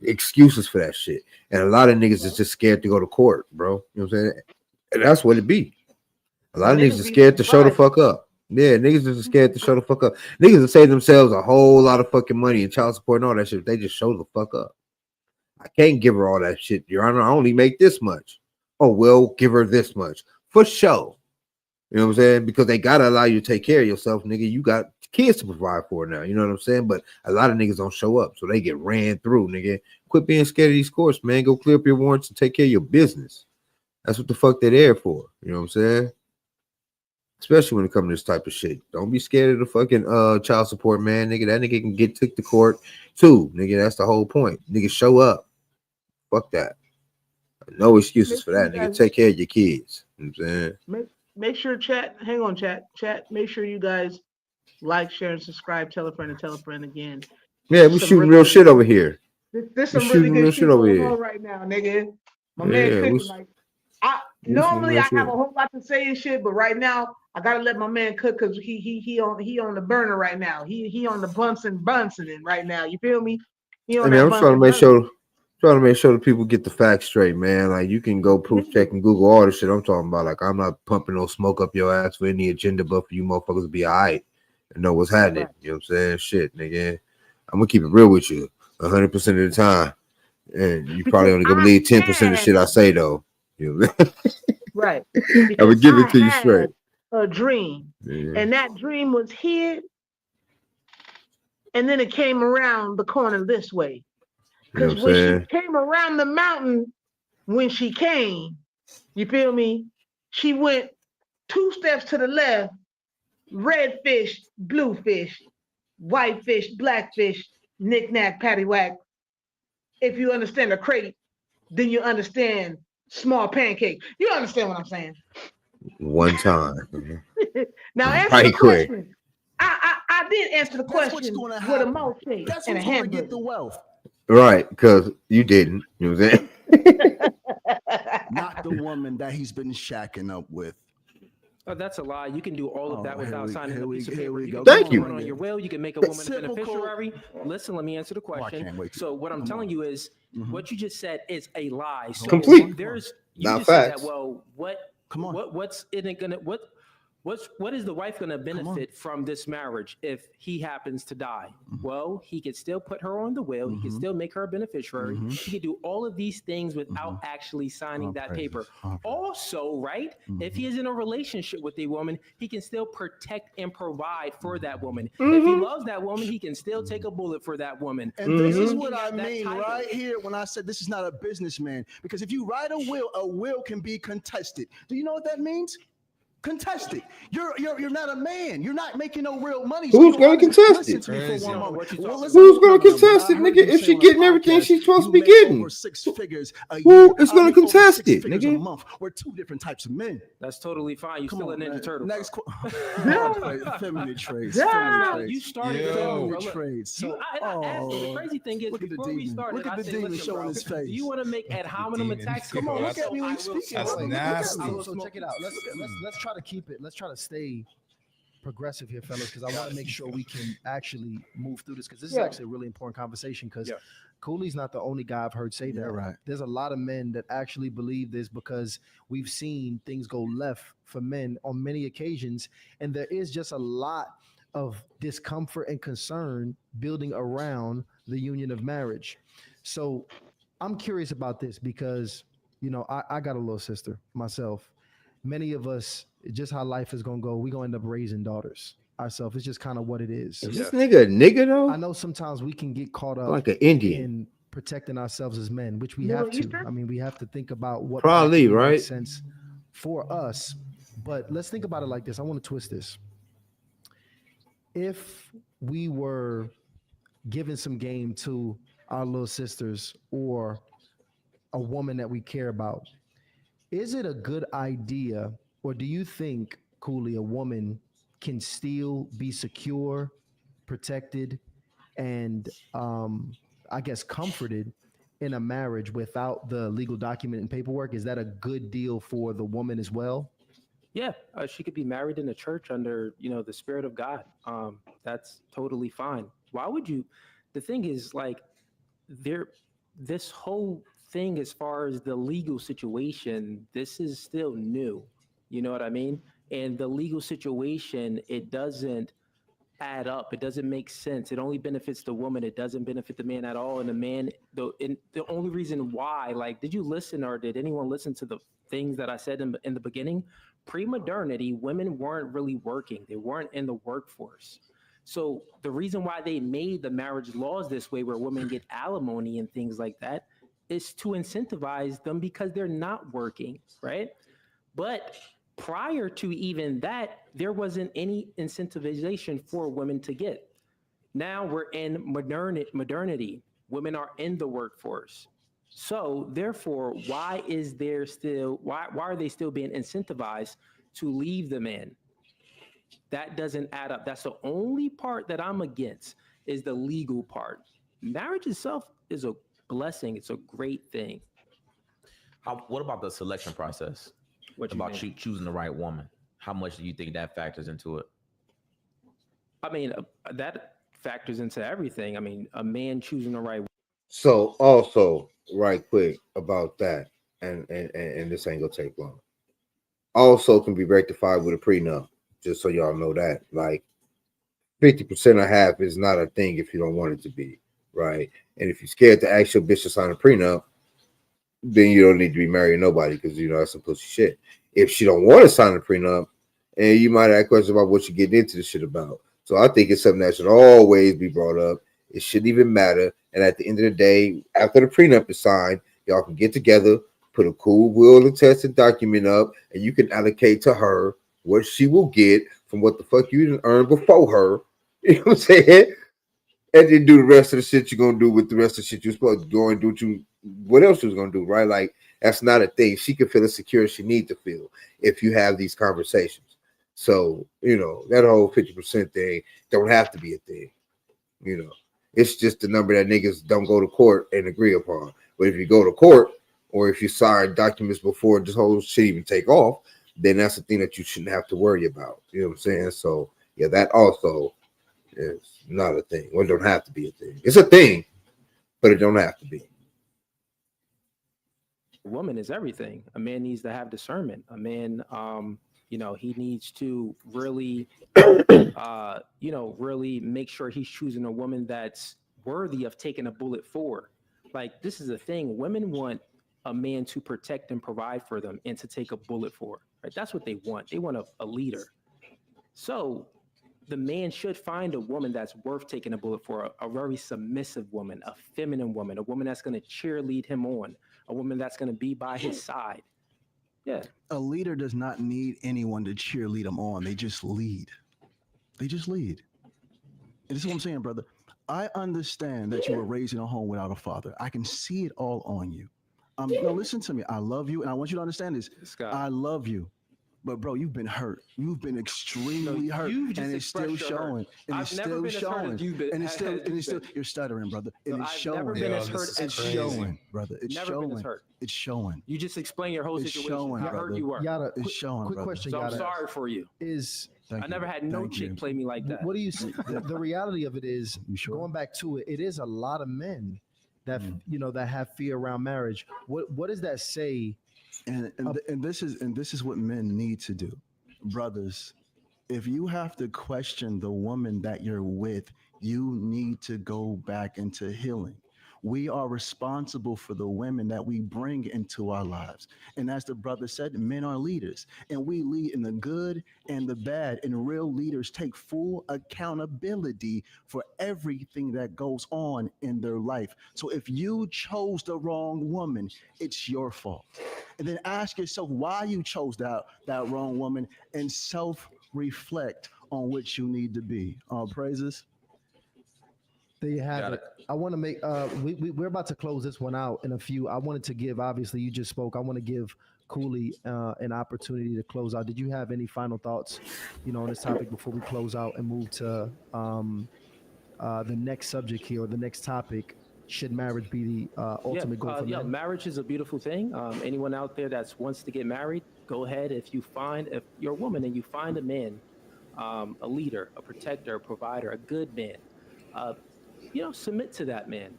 excuses for that shit. And a lot of niggas is just scared to go to court, bro. You know what I'm saying? And that's what it be. A lot And of niggas niggas are be scared to show the surprised. fuck up. Yeah, niggas are scared to show the fuck up. Niggas will save themselves a whole lot of fucking money and child support and all that shit if they just show the fuck up. I can't give her all that shit, Your Honor. I only make this much. Oh, well, give her this much. For sure. You know what I'm saying? Because they gotta allow you to take care of yourself, nigga. You got kids to provide for now. You know what I'm saying? But a lot of niggas don't show up, so they get ran through, nigga. Quit being scared of these courts, man. Go clear up your warrants and take care of your business. That's what the fuck they're there for. You know what I'm saying? Especially when it comes to this type of shit. Don't be scared of the fucking child support, man, nigga. That nigga can get took to court too, nigga. That's the whole point. Nigga, show up. Fuck that. No excuses Make for sure you that, nigga. guys Take care of your kids. You know what I'm saying? make sure hang on, chat. Make sure you guys like, share, and subscribe. Tell a friend and tell a friend again. Yeah, we There's some shooting really real good shit shit. over here. There's We some really shooting good real shit shit over going here. on right now, nigga. My man Yeah, cooking like I we shooting normally real I have shit. a whole lot to say and shit, but right now I gotta let my man cook because he on the burner right now. He on the Bunsen and right now. You feel me? He I on mean, that I'm Bunsen. trying to make sure that people get the facts straight, man. Like you can go proof check and Google all the shit I'm talking about. Like I'm not pumping no smoke up your ass for any agenda, but for you motherfuckers to be all right. and know what's happening. Right. You know what I'm saying? Shit, nigga. I'm gonna keep it real with you 100% of the time. And you probably only gonna believe 10% of the shit I say though. You know? Right. I'm Because gonna give I it to you had straight. a dream, Yeah. and that dream was here, and then it came around the corner this way. You know Because what I'm when she saying? came around the mountain, when she came, you feel me? She went 2 steps to the left, red fish, blue fish, white fish, black fish, knick-knack, paddywhack. If you understand a crate, then you understand small pancake. You understand what I'm saying? One time. Now answer the Right quick. question. I did answer the That's what's question going to with a happen. milkshake That's and a who's going to get hamburger. the wealth, Right, because you didn't. You know what I'm saying? not the woman that he's been shacking up with. Oh, that's a lie. You can do all of that without signing a piece of paper. You can Thank put you. one on your will. You can make a woman a Typical- beneficiary. Listen, let me answer the Oh, I question. can't wait to- So what I'm come telling on. you is Mhm. what you just said is a lie. So Complete. there's you Not just said facts. that. Well, Come on. what's in it gonna what is the wife gonna benefit from this marriage if he happens to die? Well, he could still put her on the will. He could still make her a beneficiary. He could do all of these things without actually signing that paper. Also, right, if he is in a relationship with a woman, he can still protect and provide for that woman. If he loves that woman, he can still take a bullet for that woman. And this is Looking what I at that mean title. right here when I said this is not a businessman. Because if you write a will can be contested. Do you know what that means? Contested. You're not a man. You're not making no real money. Who's you gonna honest- contest listen it? to me for Crazy. one moment. What you Well, talking listen, Who's gonna no, but contest I it, heard nigga? you If say she on a getting everything podcast, she's supposed to you be make getting. over 6 figures a Who year. is I gonna make over contest 6 it, figures nigga? a month. We're 2 different types of men. That's totally fine. You Come still a on, Ninja man. Turtle. Next, bro. feminine traits. Yeah. Feminine You traits. started it, Feminine bro. Look, traits. I asked you. The crazy thing is, Look at the before we demon. started, Look at I the said, demon listen, showing bro, his face. do you want to make ad hominem demon. attacks? Come on, look That's- at me when you I will- speaking. that's brother. Look at nasty. me. So check it out. Let's try to keep it. Let's try to stay progressive here, fellas, because I want to make sure we can actually move through this because this is Yeah. actually a really important conversation. Because Yeah. Cooley's not the only guy I've heard say that. You're right. There's a lot of men that actually believe this because we've seen things go left for men on many occasions, and there is just a lot of discomfort and concern building around the union of marriage. So I'm curious about this because I got a little sister myself. Many of us, just how life is gonna go, we're gonna end up raising daughters ourselves. It's just kind of what it is. Is this nigga a nigga though? I know sometimes we can get caught up Like an Indian. in protecting ourselves as men, which we Middle have to. Eastern? I mean, we have to think about what Probably, practically right? makes sense for us. But let's think about it like this. I want to twist this. If we were giving some game to our little sisters or a woman that we care about, is it a good idea, or do you think, Cooley, a woman can still be secure, protected, and I guess comforted in a marriage without the legal document and paperwork? Is that a good deal for the woman as well? Yeah, she could be married in a church under, the Spirit of God. That's totally fine. Why would you? The thing is, like, this whole thing, as far as the legal situation, this is still new. You know what I mean? And the legal situation, it doesn't add up. It doesn't make sense. It only benefits the woman. It doesn't benefit the man at all. And the man, the only reason why, like, did you listen or did anyone listen to the things that I said in the beginning? Pre-modernity, women weren't really working. They weren't in the workforce. So the reason why they made the marriage laws this way, where women get alimony and things like that, is to incentivize them because they're not working, right? But prior to even that, there wasn't any incentivization for women to get. Now we're in modernity. Women are in the workforce. So therefore, why are they still being incentivized to leave the man? That doesn't add up. That's the only part that I'm against, is the legal part. Marriage itself is a blessing. It's a great thing. What about the selection process? What you About think? choosing the right woman? How much do you think that factors into it? I mean, that factors into everything. I mean, a man choosing the right. So also, right quick about that, and this ain't gonna take long. Also can be rectified with a prenup, just so y'all know that. Like, 50% of half is not a thing if you don't want it to be, right? And if you're scared to ask your bitch to sign a prenup, then you don't need to be marrying nobody because that's some pussy shit. If she don't want to sign a prenup, and you might ask questions about what you're getting into this shit about. So I think it's something that should always be brought up. It shouldn't even matter. And at the end of the day, after the prenup is signed, y'all can get together, put a cool will and test and document up, and you can allocate to her what she will get from what the fuck you didn't earn before her. You know what I'm saying? And then do the rest of the shit you're gonna do with the rest of the shit you're supposed to go and do what else you was gonna do, right? Like that's not a thing. She can feel as secure as she needs to feel if you have these conversations. So, that whole 50% thing don't have to be a thing. It's just the number that niggas don't go to court and agree upon. But if you go to court or if you sign documents before this whole shit even take off, then that's the thing that you shouldn't have to worry about. You know what I'm saying? So yeah, that also is not a thing. Well, it don't have to be a thing. It's a thing, but it don't have to be. A woman is everything. A man needs to have discernment. A man, he needs to really, really make sure he's choosing a woman that's worthy of taking a bullet for. Like, this is the thing. Women want a man to protect and provide for them and to take a bullet for. Right? That's what they want. They want a leader. So the man should find a woman that's worth taking a bullet for, a very submissive woman, a feminine woman, a woman that's going to cheerlead him on, a woman that's going to be by his side. Yeah. A leader does not need anyone to cheerlead them on. They just lead. They just lead. And this is what I'm saying, brother. I understand that you were raised in a home without a father. I can see it all on you. No, listen to me. I love you, and I want you to understand this. Scott. I love you. But bro, you've been hurt. You've been extremely hurt, and it's still showing. And it's still showing. And it's still. You're stuttering, brother. It is showing. I've never been as hurt as showing, brother. It's never showing. Been as hurt. It's showing. You just explain your whole situation. Showing, how hurt you were. Yada, it's showing. Quick brother. question, So Yada. I'm sorry for you. I never had no chick play me like that. What do you see? The reality of it is, sure? Going back to it, it is a lot of men that that have fear around marriage. What does that say? And this is what men need to do. Brothers, if you have to question the woman that you're with, you need to go back into healing. We are responsible for the women that we bring into our lives. And as the brother said, men are leaders, and we lead in the good and the bad. And real leaders take full accountability for everything that goes on in their life. So if you chose the wrong woman, it's your fault. And then ask yourself why you chose that wrong woman, and self-reflect on which you need to be. All praises. There you have it. I want to make we're about to close this one out in a few. I wanted to give, obviously you just spoke, I want to give Cooley an opportunity to close out. Did you have any final thoughts on this topic before we close out and move to the next subject here, or the next topic? Should marriage be the ultimate goal for men? Marriage is a beautiful thing. Anyone out there that wants to get married, go ahead. If you're a woman and you find a man, a leader, a protector, a provider, a good man, submit to that man.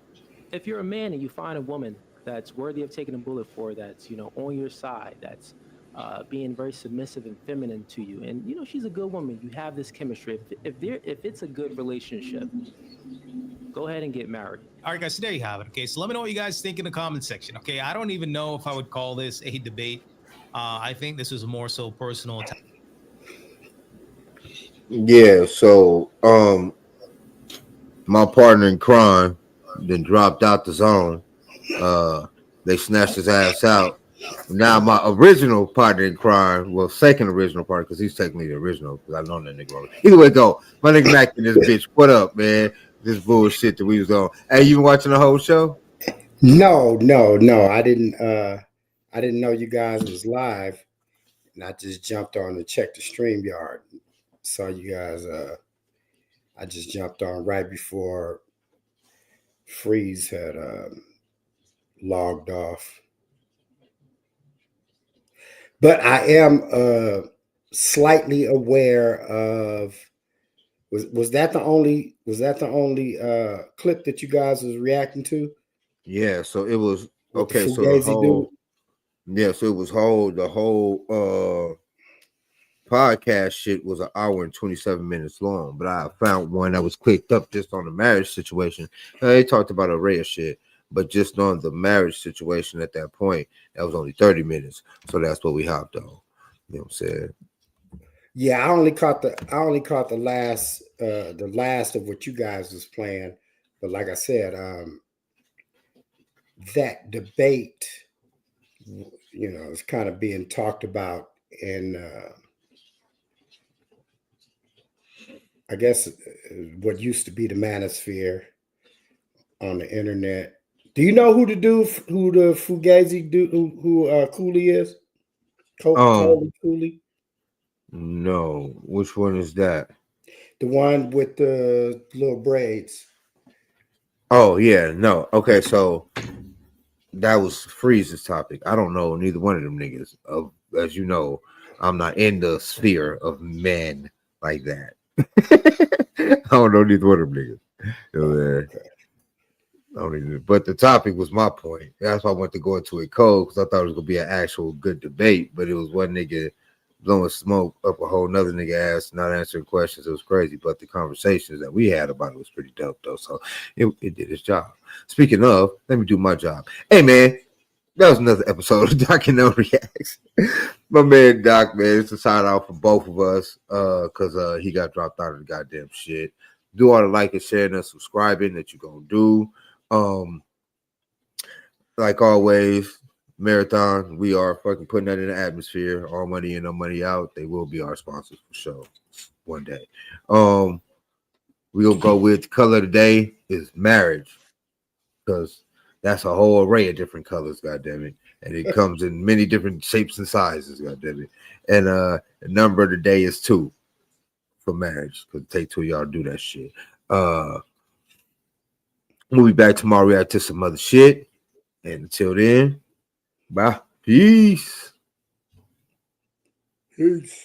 If you're a man and you find a woman that's worthy of taking a bullet for, that's on your side, that's being very submissive and feminine to you, and she's a good woman, you have this chemistry. If it's a good relationship, go ahead and get married. All right, guys, so there you have it. Okay, so let me know what you guys think in the comment section. Okay, I don't even know if I would call this a debate. I think this was more so personal attack. Yeah, so my partner in crime then dropped out the zone. They snatched his ass out. Now my original partner in crime, well, second original partner, because he's technically the original, because I know that nigga. Either way, go. My nigga Mac and this bitch. What up, man? This bullshit that we was on. Hey, you been watching the whole show? No. I didn't know you guys was live, and I just jumped on to check the StreamYard. Saw you guys. I just jumped on right before Freeze had logged off. But I am slightly aware of. Was that the only clip that you guys was reacting to? Yeah, so it was okay. So the whole the whole podcast shit was an hour and 27 minutes long, but I found one that was clicked up just on the marriage situation. They talked about an array of shit, but just on the marriage situation at that point, that was only 30 minutes. So that's what we hopped on. You know what I'm saying? Yeah, I only caught the last of what you guys was playing. But like I said, that debate, is kind of being talked about in I guess what used to be the manosphere on the internet. Do you know who the Fugazi dude who Cooley is? Cooley? No. Which one is that? The one with the little braids. Oh yeah, no. Okay, so that was Freeze's topic. I don't know neither one of them niggas. As you know, I'm not in the sphere of men like that. I don't know neither one of them niggas. You know, Okay. I don't even, but the topic was my point. That's why I wanted to go into it cold, because I thought it was gonna be an actual good debate, but it was one nigga blowing smoke up a whole nother nigga ass, not answering questions. It was crazy, but the conversations that we had about it was pretty dope though. So it did its job. Speaking of, let me do my job. Hey man, that was another episode of Doc and No Reacts. My man Doc, man, it's a shout out for both of us, because he got dropped out of the goddamn shit. Do all the liking, sharing, and subscribing that you gonna do. Like always, Marathon, we are fucking putting that in the atmosphere. All money in, no money out. They will be our sponsors for sure one day. We'll go with the color of the day is marriage, because that's a whole array of different colors, goddamn it. And it comes in many different shapes and sizes, goddamn it. And the number of the day is 2 for marriage, because it take 2 of y'all to do that shit. We'll be back tomorrow, react to some other shit. And until then, bye. Peace. Peace.